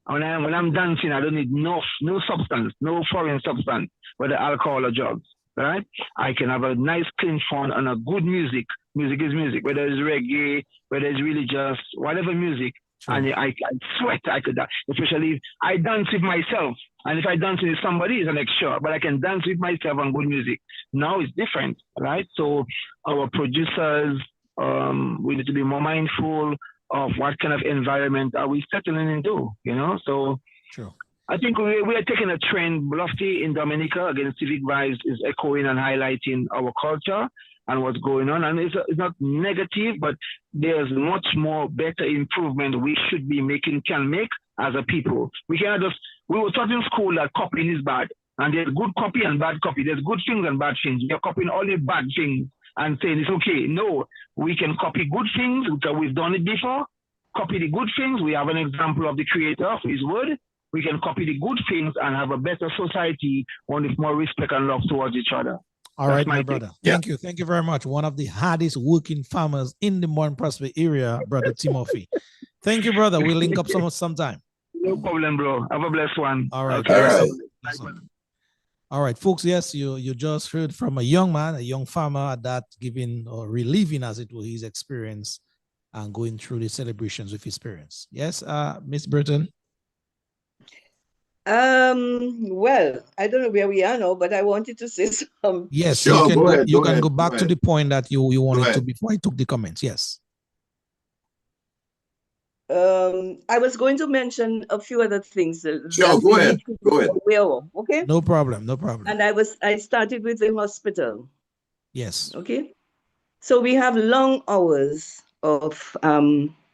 When I'm dancing, I don't need no substance, no foreign substance, whether alcohol or drugs, right? I can have a nice, clean fun and a good music. Music is music, whether it's reggae, whether it's religious, whatever music. Sure. And I sweat, I could, especially if I dance with myself. And if I dance with somebody, it's an extra, but I can dance with myself on good music. Now it's different, right? So our producers, we need to be more mindful of what kind of environment are we settling into, you know? So Sure. I think we are taking a trend, Lofty, in Dominica. Again, Civic Vibes is echoing and highlighting our culture and what's going on. And it's not negative, but there's much more better improvement we should be can make as a people. We were taught in school that copying is bad. And there's good copy and bad copy. There's good things and bad things. We are copying only bad things and saying it's okay. No, we can copy good things because we've done it before. Copy the good things. We have an example of the creator of his word. We can copy the good things and have a better society, one with more respect and love towards each other. All right, my brother. Yeah. Thank you. Thank you very much. One of the hardest working farmers in the Morn Prosper area, Brother Timothy. Thank you, brother. We'll link up sometime. No problem, bro. Have a blessed one. All right. Okay. All right. All right, folks. Yes, you just heard from a young man, a young farmer that giving or reliving, as it were, his experience and going through the celebrations with his parents. Yes, Miss Burton. Well, I don't know where we are now, but I wanted to say some. Yes, Sure, you can ahead, go back to the point that you wanted to before I took the comments. Yes. I was going to mention a few other things Sure, go ahead. Go ahead. Okay. No problem. No problem. And I started with the hospital. Yes. Okay. So we have long hours of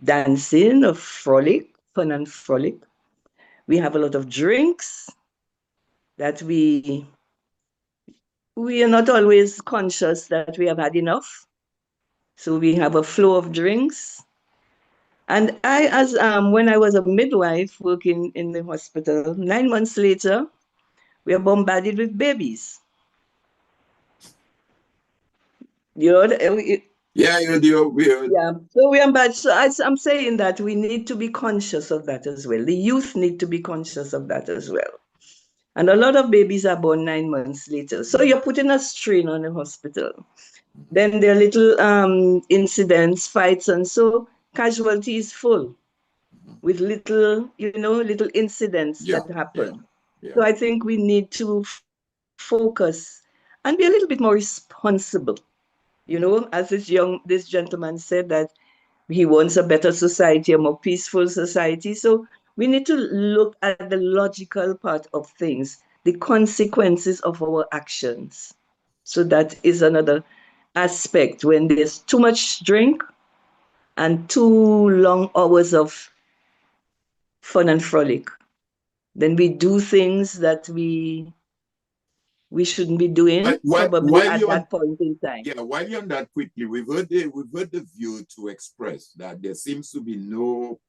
dancing, of frolic, fun and frolic. We have a lot of drinks that we are not always conscious that we have had enough. So we have a flow of drinks. And when I was a midwife working in the hospital, 9 months later, we are bombarded with babies. You know, Yeah, you do. yeah. So we are bad. So I'm saying that we need to be conscious of that as well. The youth need to be conscious of that as well. And a lot of babies are born 9 months later. So you're putting a strain on the hospital. Then there are little incidents, fights, and so casualty is full with little incidents that happen. Yeah. So I think we need to focus and be a little bit more responsible. You know, as this gentleman said that he wants a better society, a more peaceful society. So we need to look at the logical part of things, the consequences of our actions. So that is another aspect. When there's too much drink and too long hours of fun and frolic, then we do things that we shouldn't be doing, probably at that point in time. Yeah, while you're on that quickly, we've heard the view to express that there seems to be no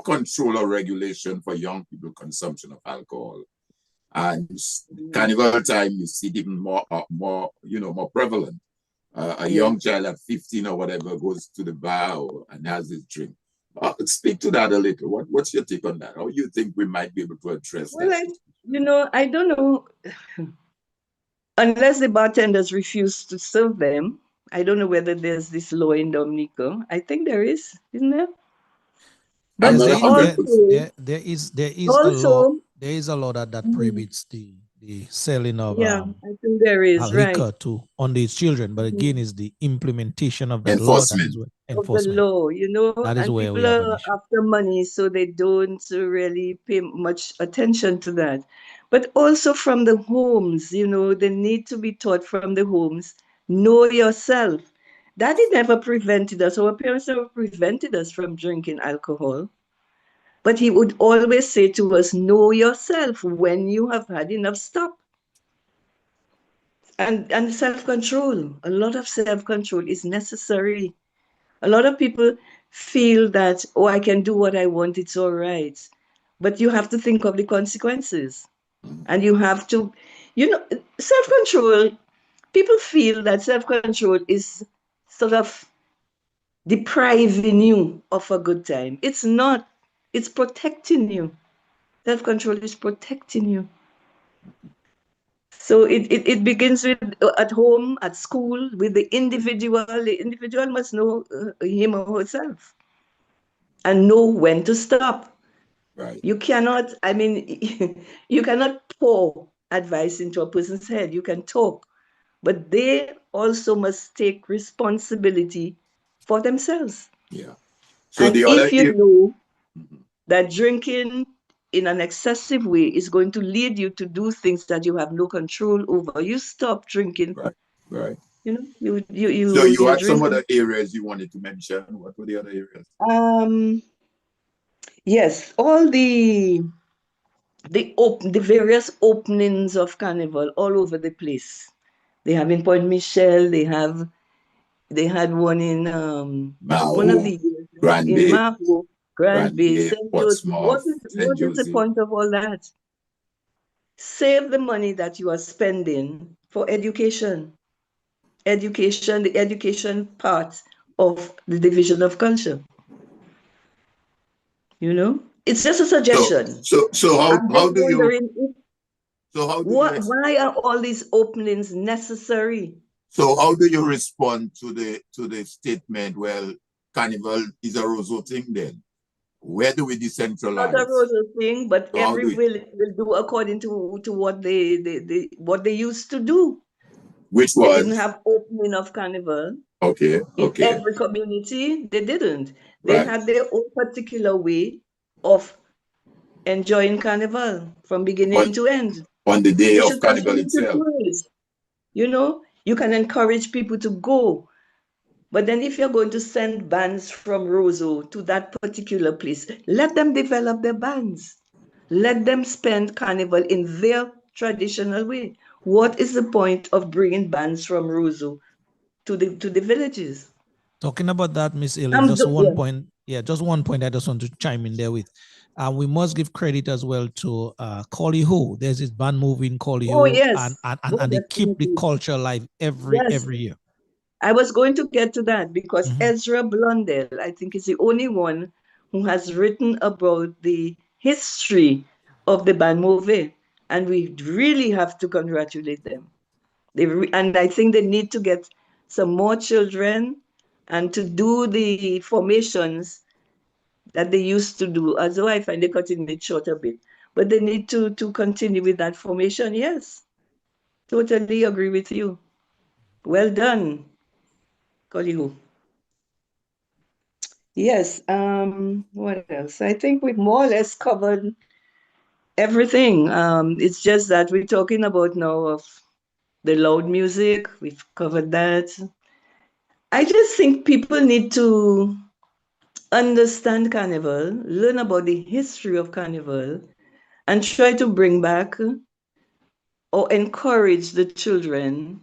control or regulation for young people consumption of alcohol. And carnival time, you see it even more prevalent. A young child at 15 or whatever goes to the bar and has his drink. Speak to that a little. What's your take on that? How do you think we might be able to address that? I don't know. Unless the bartenders refuse to serve them, I don't know whether there's this law in Dominica. I think there is, isn't there? But there is a law that prohibits the selling of I think there is liquor to underage children. But again, is the implementation of the law that is enforcement. Of the law, you know, that is and where people we have are after money, so they don't really pay much attention to that. But also from the homes, you know, they need to be taught from the homes. Know yourself. Daddy never prevented us. Our parents never prevented us from drinking alcohol. But he would always say to us, know yourself. When you have had enough, stop. And self-control. A lot of self-control is necessary. A lot of people feel that, oh, I can do what I want, it's all right. But you have to think of the consequences. And you have to, self-control, people feel that self-control is sort of depriving you of a good time. It's not. It's protecting you. Self-control is protecting you. So it begins with at home, at school, with the individual. The individual must know him or herself and know when to stop. Right. You cannot, I mean, you cannot pour advice into a person's head. You can talk, but they also must take responsibility for themselves. Yeah. So And the other, if you know Mhm. that drinking in an excessive way is going to lead you to do things that you have no control over, you stop drinking. Right, right. You know, you So when you you're had some drinking. other areas you wanted to mention. What were the other areas? Yes, all the various openings of carnival all over the place. They have in Point Michel. They had one in one of Maho, the years Grand in Bay, Maho, Grand Grand Bay, Bay, St. Joseph. Portsmouth, St. What is the Joseph. point of all that? Save the money that you are spending for education. Education, the education part of the division of culture. You know, it's just a So, suggestion. so I'm how just do you wondering if, so how do you why are all these openings necessary? so how do you respond to the statement? Well, Carnival is a Roseau thing. Then where do we Not a decentralize? rosal thing, but So how every do we, village will do according to what they used to do. which They didn't was have opening of carnival okay, in okay, every community. They didn't. They right had their own particular way of enjoying carnival from on beginning to end. on the day They of should Carnival continue to itself. do it. You know, you can encourage people to go. But then if you're going to send bands from Roseau to that particular place, let them develop their bands. Let them spend carnival in their traditional way. What is the point of bringing bands from Roseau to the villages? Talking about that, Miss Ellen, just one Yeah. point. Yeah, just one point I just want to chime in there with. We must give credit as well to Collie Ho. There's this band moving Collie Oh Ho, yes. Oh, and they keep the definitely. culture alive Yes. every year. I was going to get to that because Mhm. Ezra Blundell, I think, is the only one who has written about the history of the band movie. And we really have to congratulate them. And I think they need to get some more children and to do the formations that they used to do, although I find they cutting it short a bit. But they need to continue with that formation. Yes, totally agree with you. Well done, Kolihu. Yes, what else? I think we've more or less covered everything. It's just that we're talking about now of the loud music. We've covered that. I just think people need to understand Carnival, learn about the history of Carnival, and try to bring back or encourage the children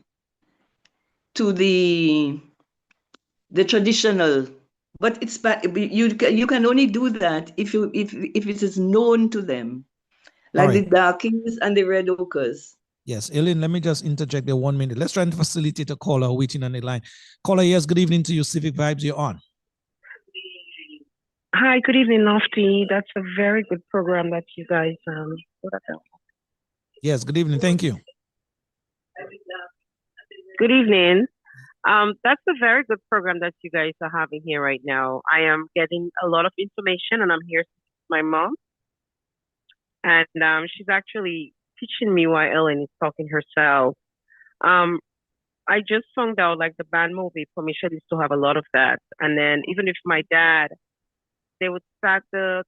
to the traditional. But you can only do that if it is known to them, All like right. the Darkies and the Red Ochres. Yes, Ellen, let me just interject there 1 minute. Let's try and facilitate a caller waiting on the line. Caller, yes, good evening to you. Civic Vibes, you're on. Hi, good evening, Lofty. That's a very good program that you guys put up. Yes, good evening. Thank you. Good evening. That's a very good program that you guys are having here right now. I am getting a lot of information, and I'm here with my mom, and she's actually teaching me why Ellen is talking herself. Um, I just found out like the band movie, Pomisha used to have a lot of that, and then even if my dad, they would start the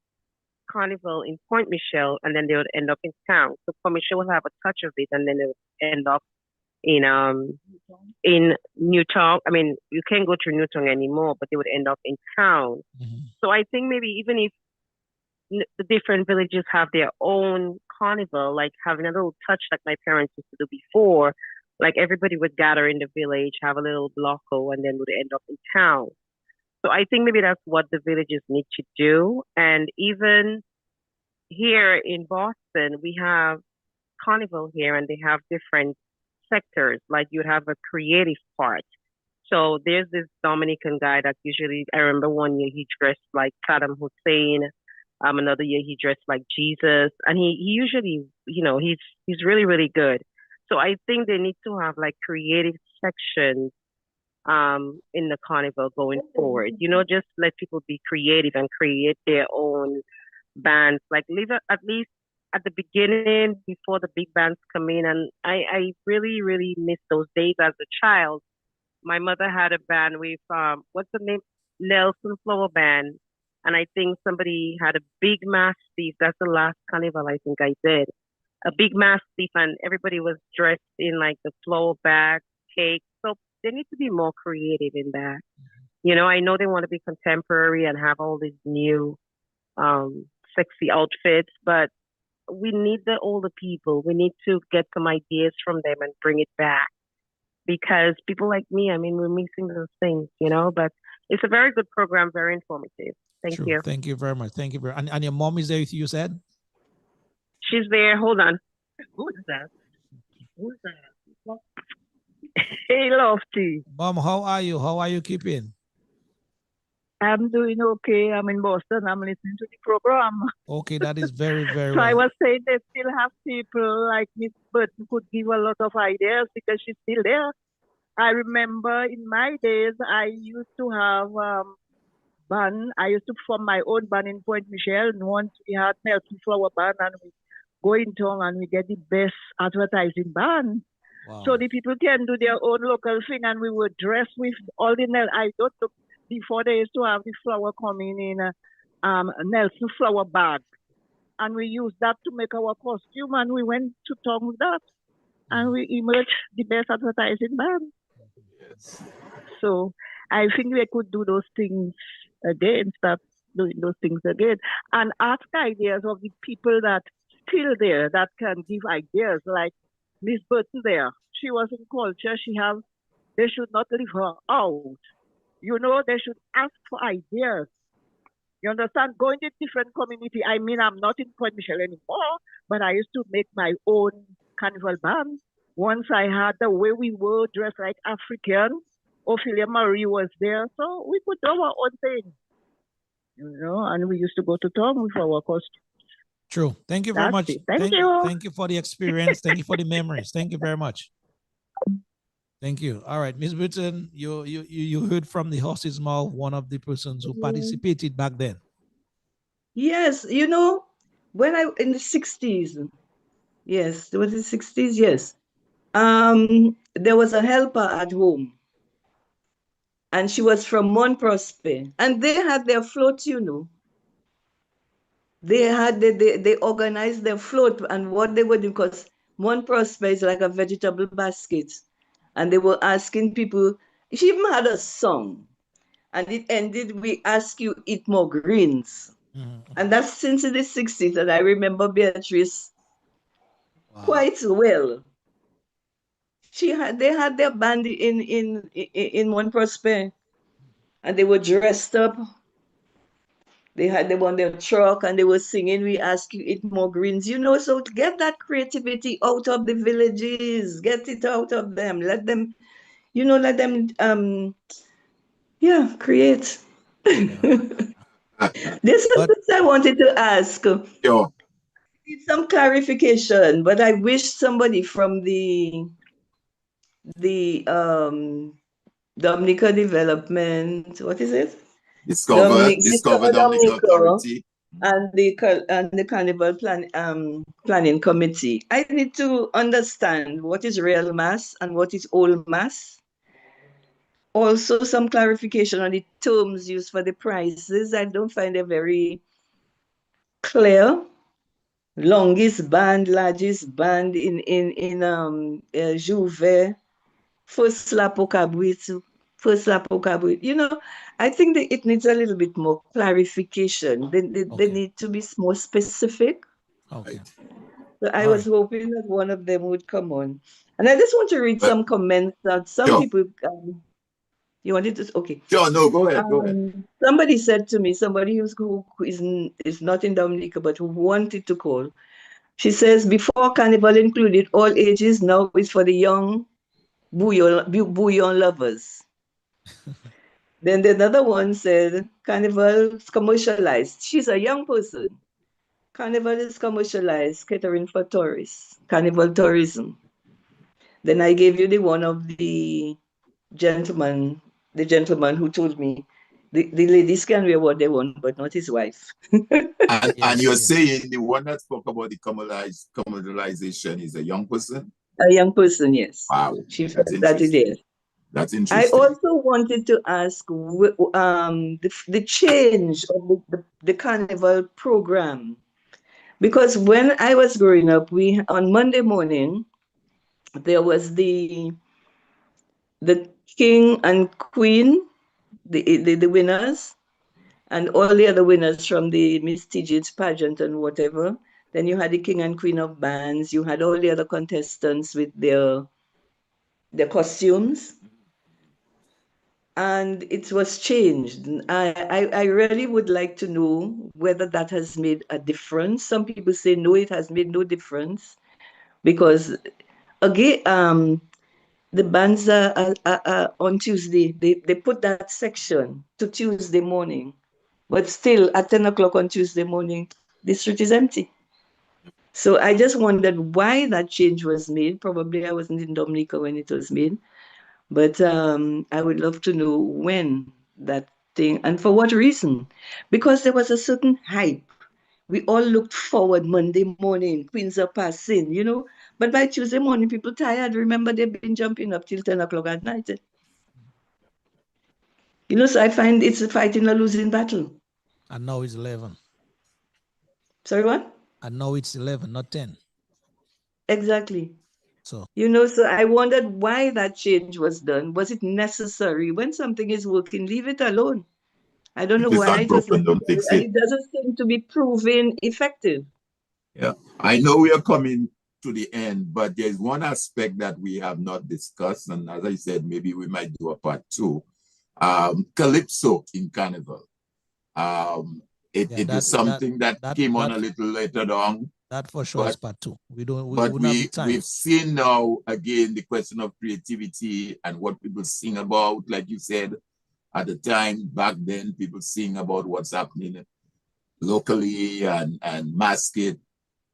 carnival in Point Michel, and then they would end up in town. So Pomisha would have a touch of it, and then they would end up in Newtown. I mean, you can't go to Newtown anymore, but they would end up in town. Mhm. So I think maybe even if the different villages have their own carnival, like having a little touch like my parents used to do before, like everybody would gather in the village, have a little blocko, and then would end up in town. So I think maybe that's what the villages need to do. And even here in Boston, we have carnival here and they have different sectors. Like you have a creative part. So there's this Dominican guy that usually, I remember one year he dressed like Saddam Hussein. Another year he dressed like Jesus. And he usually, he's really, really good. So I think they need to have like creative sections in the carnival going forward. Just let people be creative and create their own bands, like leave it at least at the beginning before the big bands come in. And I really, really miss those days as a child. My mother had a band with what's the name? Nelson Flower Band. And I think somebody had a big mastiff. That's the last carnival I think I did. A big mastiff, and everybody was dressed in like the flower bag, cake. So they need to be more creative in that. I know they want to be contemporary and have all these new sexy outfits, but we need the older people. We need to get some ideas from them and bring it back, because people like me, I mean, we're missing those things, but it's a very good program, very informative. Thank you. Thank you very much. Thank you very much. And your mom is there with you, you said? She's there. Hold on. Who is that? Who's that? Hey, Lofty. Mom, how are you? How are you keeping? I'm doing okay. I'm in Boston. I'm listening to the program. Okay, that is very, very So well. I was saying they still have people like Miss Burton could give a lot of ideas because she's still there. I remember in my days, I used to have band. I used to form my own band in Point Michelle. And once we had Nelson Flower Band, and we go in town and we get the best advertising band. Wow. So the people can do their own local thing, and we would dress with all the I don't know, before they used to have the flower coming in Nelson flower bag, and we used that to make our costume, and we went to town with that, and we emerged the best advertising band. Yes. So I think we could do those things again, start doing those things again, and ask ideas of the people that still there that can give ideas, like Miss Burton there. She was in culture. They should not leave her out. They should ask for ideas. You understand? Going to different community. I mean, I'm not in Point Michelle anymore, but I used to make my own carnival band. Once I had the way we were dressed like African. Ophelia Marie was there, so we could do our own thing. And we used to go to town with our costume. True. Thank you very much. Thank you. Thank you for the experience. Thank you for the memories. Thank you very much. Thank you. All right, Miss Burton, you heard from the horse's mouth, one of the persons who participated back then. Yes, when I in the 60s, yes, it was the 60s, yes. There was a helper at home, and she was from Mont Prosper, and they had their float, They organized their float, and what they would do, because Mont Prosper is like a vegetable basket, and they were asking people. She even had a song, and it ended, "We ask you eat more greens." And that's since the 60s, and I remember Beatrice quite well. They had their band in Mont Prosper, and they were dressed up. They had them on their truck, and they were singing, "We ask you eat more greens." So to get that creativity out of the villages, get it out of them, let them create. There's something I wanted to ask. Sure. Need some clarification, but I wish somebody from the Dominica Development, what is it? Discover Dominica Authority. And the Carnival Planning Committee. I need to understand what is real mass and what is old mass. Also, some clarification on the terms used for the prices. I don't find it very clear. Longest band, largest band in Juve, first Lapokabwit. I think that it needs a little bit more clarification. They need to be more specific. Okay. So I was hoping that one of them would come on. And I just want to read some comments that some people. You wanted to? Okay. Sure, no, go ahead. Somebody said to me, somebody who is not in Dominica but who wanted to call. She says, before Carnival included all ages, now it's for the young bouillon lovers. Then another one said, Carnival is commercialized. She's a young person. Carnival is commercialized, catering for tourists, Carnival tourism. Then I gave you the one of the gentleman who told me the ladies can wear what they want, but not his wife. And you're saying the one that spoke about the commercialization is a young person? A young person, yes. Wow, She that's felt that it interesting. is. That's I interesting. also wanted to ask the change of the carnival program. Because when I was growing up, we on Monday morning, there was the king and queen, the winners, and all the other winners from the Miss Tigit's pageant and whatever. Then you had the king and queen of bands. You had all the other contestants with their costumes. And it was changed. I really would like to know whether that has made a difference. Some people say no, it has made no difference because again, the bands are on Tuesday. They put that section to Tuesday morning, but still at 10 o'clock on Tuesday morning, the street is empty. So I just wondered why that change was made. Probably I wasn't in Dominica when it was made. But I would love to know when that thing and for what reason. Because there was a certain hype. We all looked forward Monday morning, Queens are passing, you know. But by Tuesday morning, people tired. Remember, they've been jumping up till 10 o'clock at night. You know, so I find it's a fighting a losing battle. And now it's 11. Sorry, what? And now it's 11, not 10. Exactly. So, you know, so I wondered why that change was done. Was it necessary? When something is working, leave it alone. I don't know If it's why not it was broken, don't necessary, fix and it. it doesn't seem to be proven effective. Yeah, I know we are coming to the end, but there's one aspect that we have not discussed, and as I said, maybe we might do a part two. Calypso in Carnival. It was something that came on a little later on. That for sure is part two. We don't. But wouldn't have the time. we've seen now again the question of creativity and what people sing about. Like you said, at the time back then, people sing about what's happening locally and mask it.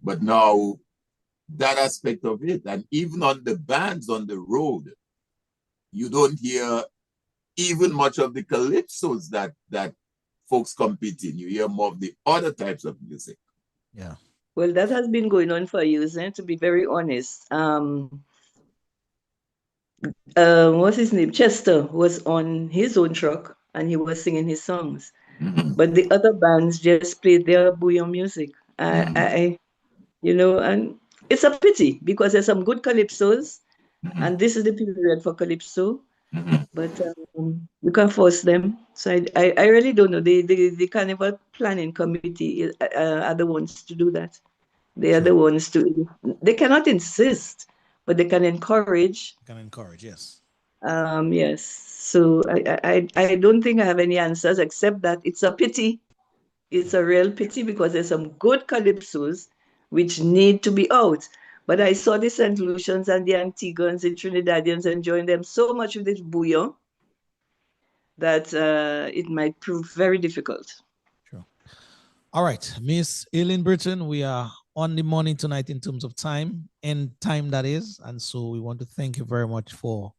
But now that aspect of it, and even on the bands on the road, you don't hear even much of the calypsos that folks compete in. You hear more of the other types of music. Yeah. Well, that has been going on for years, to be very honest. What's his name? Chester was on his own truck and he was singing his songs. But the other bands just played their bouillon music. You know, and it's a pity because there's some good calypsos, and this is the period for calypso. But you can't force them. So I really don't know. The carnival planning committee are the ones to do that. They are the ones to. They cannot insist, but they can encourage. Can encourage, yes. Yes. So I don't think I have any answers except that it's a pity. It's a real pity because there's some good calypsos which need to be out. But I saw the St. Lucians and the Antiguans, the Trinidadians enjoying them so much with this bouillon that it might prove very difficult. Sure. All right, Miss Eileen Britton, we are on the morning tonight in terms of time and time that is. And so we want to thank you very much for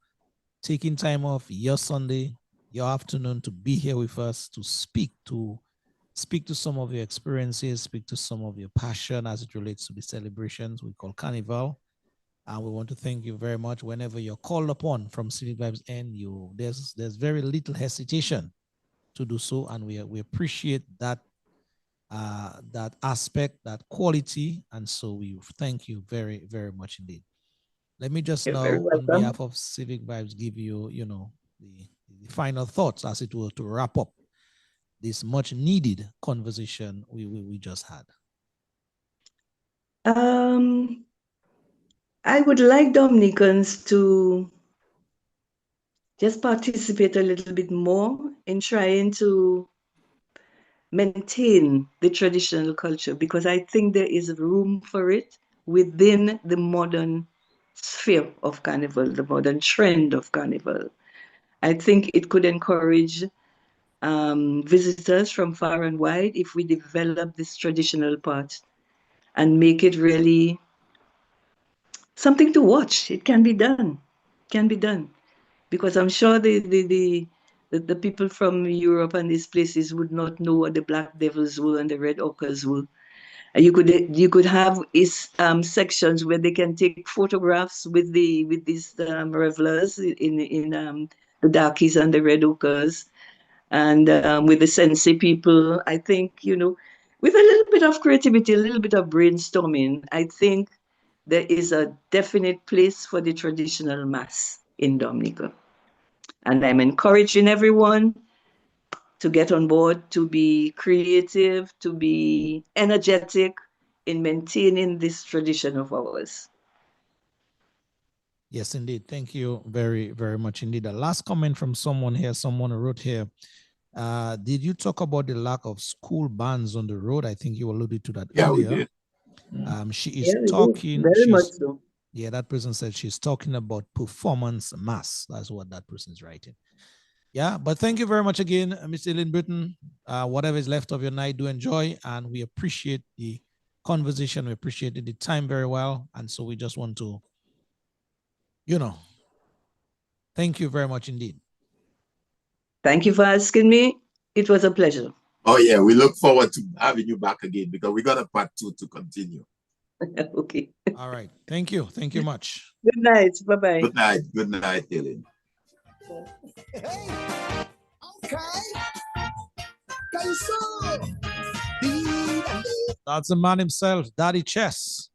taking time off your Sunday, your afternoon to be here with us to speak to some of your experiences, speak to some of your passion as it relates to the celebrations we call Carnival. And we want to thank you very much. Whenever you're called upon from Civic Vibes and there's very little hesitation to do so, and we appreciate that that aspect, that quality, and so we thank you very, very much indeed. Let me just now, on behalf of Civic Vibes, give you, the final thoughts, as it were, to wrap up this much needed conversation we just had. I would like Dominicans to just participate a little bit more in trying to maintain the traditional culture, because I think there is room for it within the modern sphere of Carnival, the modern trend of Carnival. I think it could encourage visitors from far and wide if we develop this traditional part and make it really something to watch. It can be done. Can be done. Because I'm sure the the people from Europe and these places would not know what the Black Devils were and the Red Ochres were. You could have sections where they can take photographs with these revelers in the darkies and the Red Ochres, and with the Sensei people. I think, with a little bit of creativity, a little bit of brainstorming, I think there is a definite place for the traditional mass in Dominica. And I'm encouraging everyone to get on board, to be creative, to be energetic in maintaining this tradition of ours. Yes, indeed. Thank you very, very much indeed. The last comment from someone here, someone wrote here, did you talk about the lack of school bands on the road? I think you alluded to that earlier. We did. She is we talking. Very much so. Yeah, that person said she's talking about performance mass. That's what that person is writing. Yeah, but thank you very much again, Miss Ellen Britton. Whatever is left of your night, do enjoy, and we appreciate the conversation. We appreciated the time very well, and so we just want to, thank you very much indeed. Thank you for asking me. It was a pleasure. Oh yeah, we look forward to having you back again because we got a part 2 to continue. Okay. All right. Thank you. Thank you much. Good night. Bye-bye. Good night. Good night, Ellen. Hey, okay. That's the man himself, Daddy Chess.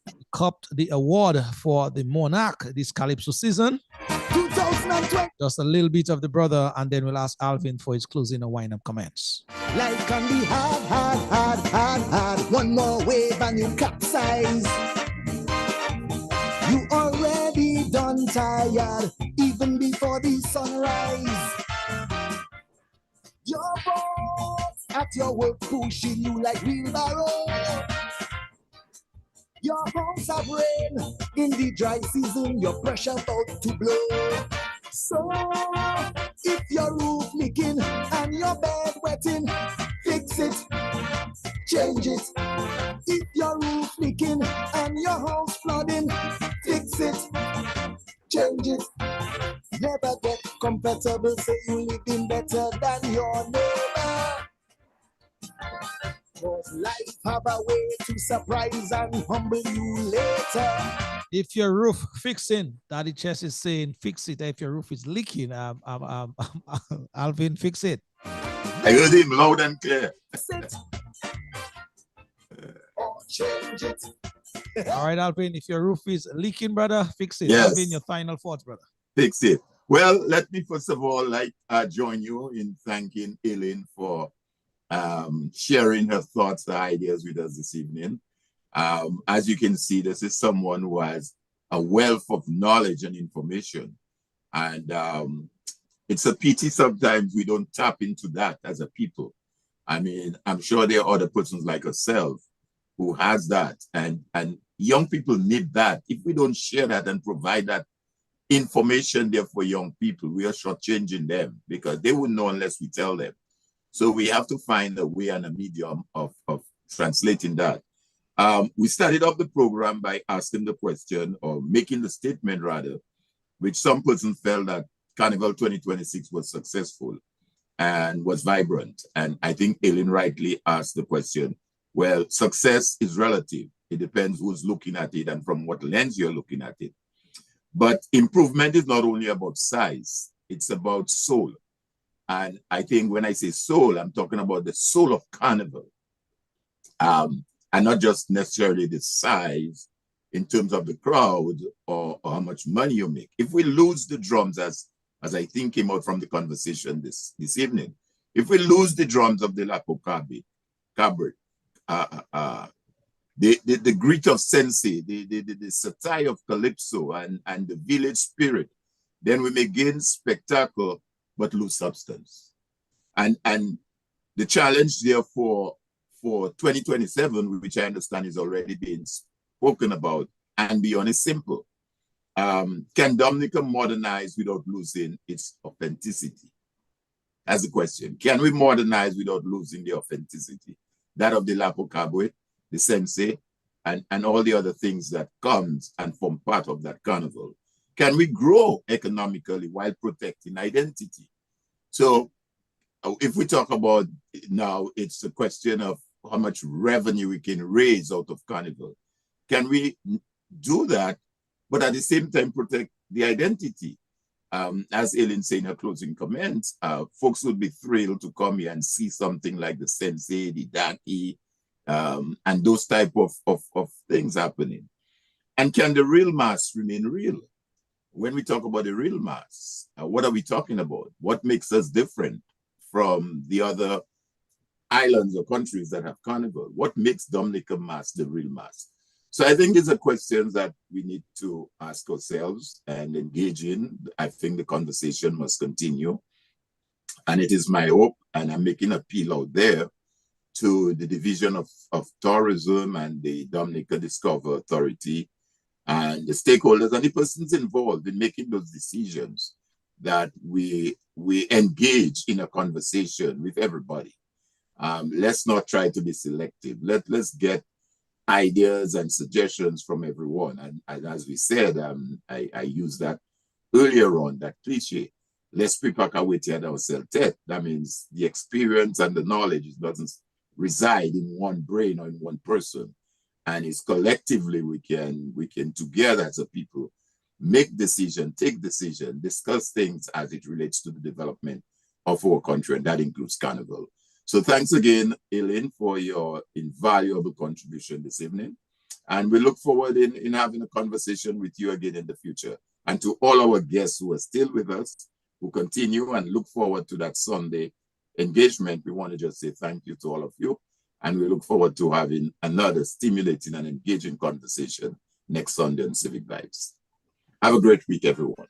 He copped the award for the Monarch this Calypso season. 2020. Just a little bit of the brother, and then we'll ask Alvin for his closing and wind-up comments. Life can be hard. One more wave and you capsize. You already done tired, even before the sunrise. Your boss at your work pushing you like wheelbarrow. Your house have rain in the dry season, your pressure about to blow. So if your roof leaking and your bed wetting, fix it, change it. If your roof leaking and your house flooding, fix it, change it. Never get comfortable, say you living better than your neighbor. Cause life have a way to surprise and humble you later. If your roof fixing, Daddy Chess is saying fix it. If your roof is leaking, Alvin, fix it. I heard him loud and clear. Or change it. All right, Alvin, if your roof is leaking, brother, fix it. Yes. Alvin, your final thoughts, brother. Fix it. Well, let me first of all join you in thanking Ellen for sharing her thoughts, her ideas with us this evening. As you can see, this is someone who has a wealth of knowledge and information. And it's a pity sometimes we don't tap into that as a people. I mean, I'm sure there are other persons like herself who has that. And young people need that. If we don't share that and provide that information there for young people, we are shortchanging them because they wouldn't know unless we tell them. So we have to find a way and a medium of translating that. We started off the program by asking the question, or making the statement rather, which some person felt that Carnival 2026 was successful and was vibrant. And I think Ellen rightly asked the question, well, success is relative. It depends who's looking at it and from what lens you're looking at it. But improvement is not only about size, it's about soul. And I think when I say soul, I'm talking about the soul of Carnival. And not just necessarily the size in terms of the crowd or how much money you make. If we lose the drums, as I think came out from the conversation this evening, if we lose the drums of the Lapo Cabaret, the grit of Sensei, the satire of Calypso and the village spirit, then we may gain spectacle but lose substance. And the challenge therefore for 2027, which I understand is already being spoken about and beyond, is simple. Can Dominica modernize without losing its authenticity? That's the question. Can we modernize without losing the authenticity? That of the Lapo Cabaret, the Sensei, and all the other things that comes and form part of that carnival. can we grow economically while protecting identity? So if we talk about now, it's a question of how much revenue we can raise out of Carnival. Can we do that, but at the same time protect the identity? As Ellen said in her closing comments, folks would be thrilled to come here and see something like the Sensei, the Daki, and those type of things happening. And can the real mass remain real? When we talk about the real mass, what are we talking about? What makes us different from the other islands or countries that have Carnival? What makes Dominica mass the real mass? So I think these are questions that we need to ask ourselves and engage in. I think the conversation must continue. And it is my hope, and I'm making an appeal out there to the Division of Tourism and the Dominica Discover Authority and the stakeholders and the persons involved in making those decisions, that we engage in a conversation with everybody. Let's not try to be selective. Let's get ideas and suggestions from everyone. And as we said, I used that earlier on, that cliche, let's prepare our way to ourselves. That means the experience and the knowledge doesn't reside in one brain or in one person. And it's collectively we can together as a people make decision, take decision, discuss things as it relates to the development of our country, and that includes Carnival. So thanks again, Elaine, for your invaluable contribution this evening. And we look forward in having a conversation with you again in the future. And to all our guests who are still with us, who continue and look forward to that Sunday engagement, we want to just say thank you to all of you. And we look forward to having another stimulating and engaging conversation next Sunday on Civic Vibes. Have a great week, everyone.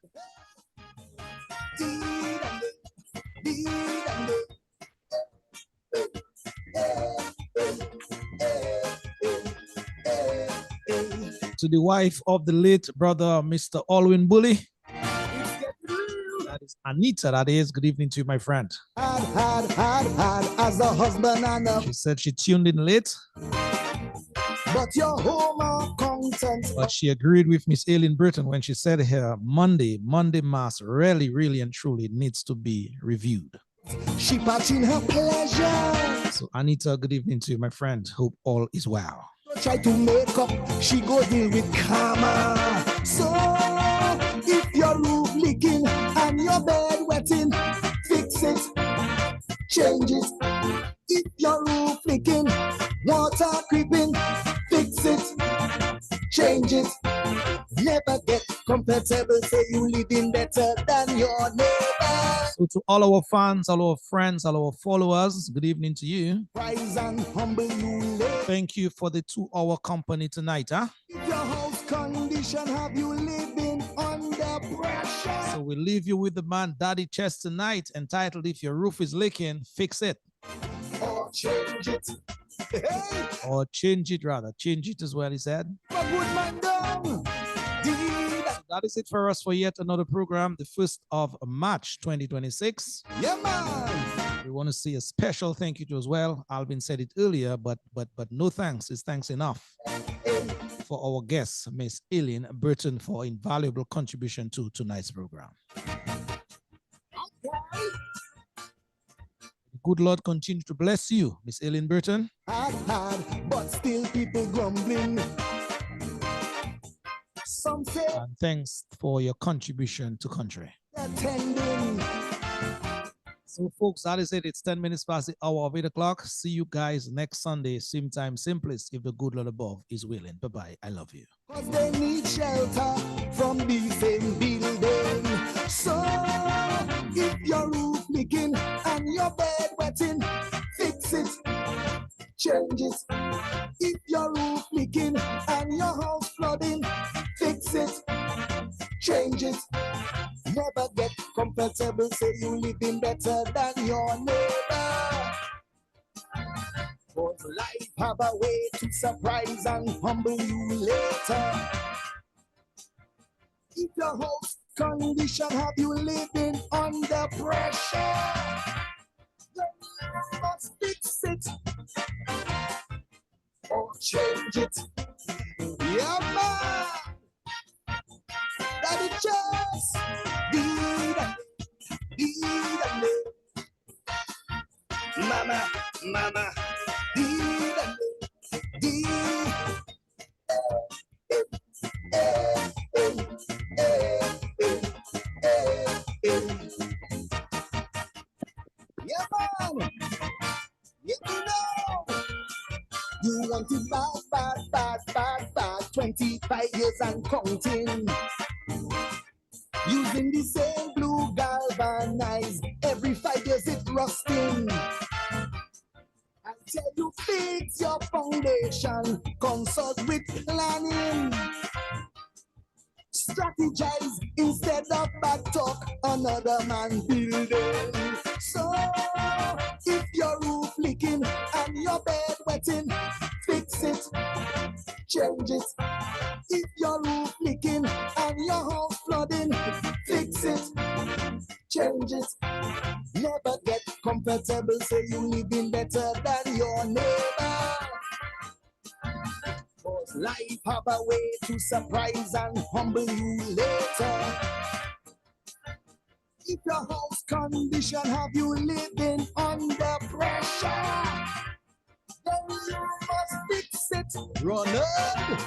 To the wife of the late brother, Mr. Alwyn Bully. That is Anita, that is. Good evening to you, my friend. As a husband and She said she tuned in late. But your home are content. But she agreed with Miss Aileen Britton when she said her Monday Mass really and truly needs to be reviewed. She patching her pleasure. So Anita, good evening to you, my friend. Hope all is well. Try to make up, she go deal with karma. So if your roof leaking and your bed wetting, fix it, change it. If your roof leaking, water creeping, fix it, change it. Never get comfortable, say you living better than your neighbor. So to all our fans, all our friends, all our followers, good evening to you. Rise and humble you. Thank you for the 2-hour company tonight, huh? If your house condition have you living under pressure. So we leave you with the man Daddy Chess tonight, entitled If Your Roof is Leaking, Fix It. Or change it. Hey. Or change it rather. Change it as well, he said. A good man down. So that is it for us for yet another program, the 1st of March 2026. Yeah, man. We want to say a special thank you to as well. Alvin said it earlier, but no thanks is thanks enough for our guest, Miss Aileen Burton, for invaluable contribution to tonight's program. Good Lord continue to bless you, Miss Aileen Burton. Hard, but still people grumbling. Some say and thanks for your contribution to country. Attending. So folks, that is it. It's 10 minutes past the hour of 8 o'clock. See you guys next Sunday, same time, same place, if the good Lord above is willing. Bye-bye. I love you. Because they need shelter from the same building. So if your roof leaking and your bed wetting, fix it, change it. If your roof leaking and your house flooding, fix it, change it. Never get comfortable, say you living better than your neighbor. Cause life have a way to surprise and humble you later. If your house condition have you living under pressure, you must fix it or change it. Yeah, man. Daddy Just did mama, mama, did yeah, man. You know, you want it bad, 25 years and counting. Using the same blue galvanized, every 5 years it rusting. Until you fix your foundation, consult with planning. Strategize instead of bad talk, another man building. So, if your roof leaking and your bed wetting, fix it, change it. If your roof leaking and your house flooding, fix it, change it. Never get comfortable, say you living better than your neighbor. Cause life have a way to surprise and humble you later. If your house condition have you living under pressure, then you must fix it, run it,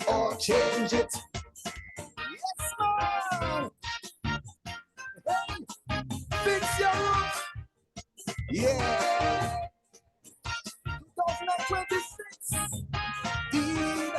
or change it. Yes, man. Hey, fix your roof. Yeah. 2026. Did